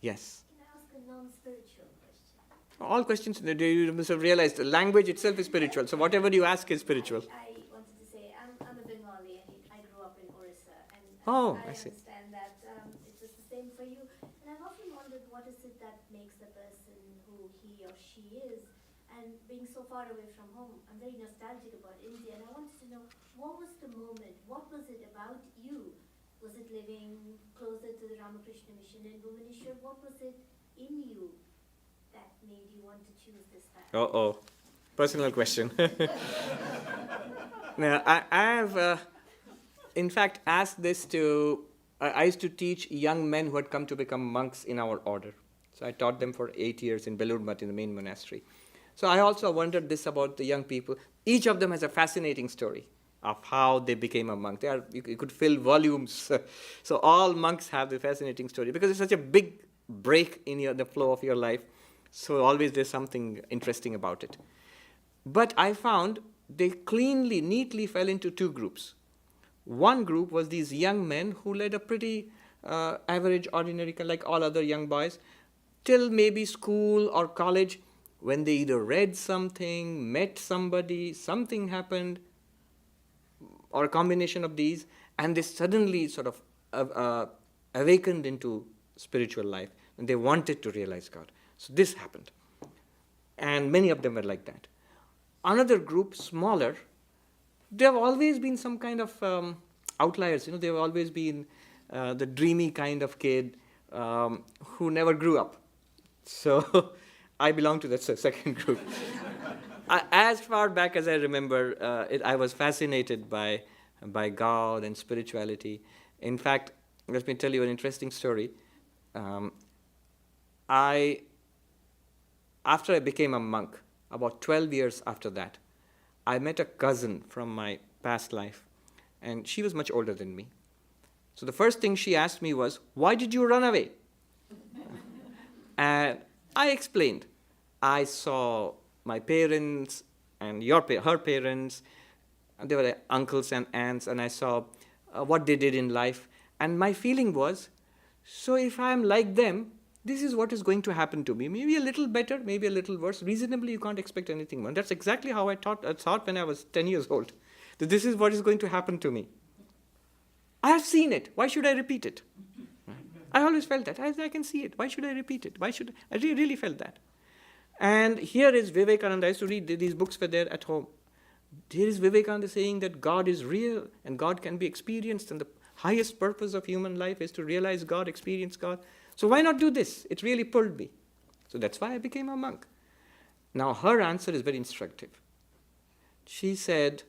Yes. Can I ask a non-spiritual question? All questions, you must have realized the language itself is spiritual, so whatever you ask is spiritual. I wanted to say, I'm a Bengali and I grew up in Odisha, and Oh, I I see. understand that it was the same for you. And I've often wondered what is it that makes a person who he or she is, and being so far away from home, I'm very nostalgic about India, and I wanted to know, what was the moment, what was it about you? Was it living closer to the Ramakrishna mission in Bhubaneswar? What was it in you that made you want to choose this path? Uh-oh. Personal question. Now, I have, in fact, asked this to, I used to teach young men who had come to become monks in our order. So I taught them for 8 years in Belur Math in the main monastery. So I also wondered this about the young people. Each of them has a fascinating story of how they became a monk. You could fill volumes. So all monks have the fascinating story because it's such a big break in the flow of your life. So always there's something interesting about it. But I found they neatly fell into two groups. One group was these young men who led a pretty average, ordinary, like all other young boys, till maybe school or college, when they either read something, met somebody, something happened, or a combination of these, and they suddenly sort of awakened into spiritual life, and they wanted to realize God. So this happened. And many of them were like that. Another group, smaller, there have always been some kind of outliers. They've always been the dreamy kind of kid who never grew up. So I belong to that second group. As far back as I remember, I was fascinated by God and spirituality. In fact, let me tell you an interesting story. After I became a monk, about 12 years after that, I met a cousin from my past life, and she was much older than me. So the first thing she asked me was, "Why did you run away?" And I explained. I saw my parents and her parents, and they were uncles and aunts, and I saw what they did in life. And my feeling was, so if I'm like them, this is what is going to happen to me. Maybe a little better, maybe a little worse. Reasonably, you can't expect anything more. That's exactly how I thought when I was 10 years old, that this is what is going to happen to me. I have seen it. Why should I repeat it? I always felt that. I can see it. Why should I repeat it? I really felt that. And here is Vivekananda. I used to read these books were there at home. Here is Vivekananda saying that God is real and God can be experienced, and the highest purpose of human life is to realize God, experience God. So why not do this? It really pulled me. So that's why I became a monk. Now her answer is very instructive. She said,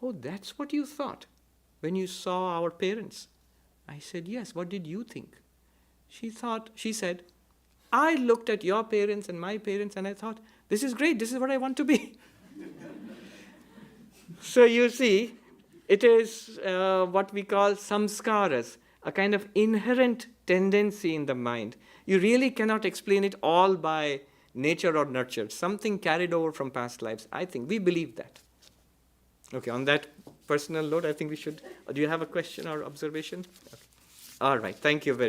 "Oh, that's what you thought when you saw our parents." I said, "Yes, what did you think?" She said, "I looked at your parents and my parents and I thought, this is great, this is what I want to be." So you see, it is what we call samskaras, a kind of inherent tendency in the mind. You really cannot explain it all by nature or nurture. Something carried over from past lives. I think we believe that. Okay, on that personal note, I think we should. Do you have a question or observation? Okay. All right, thank you very much.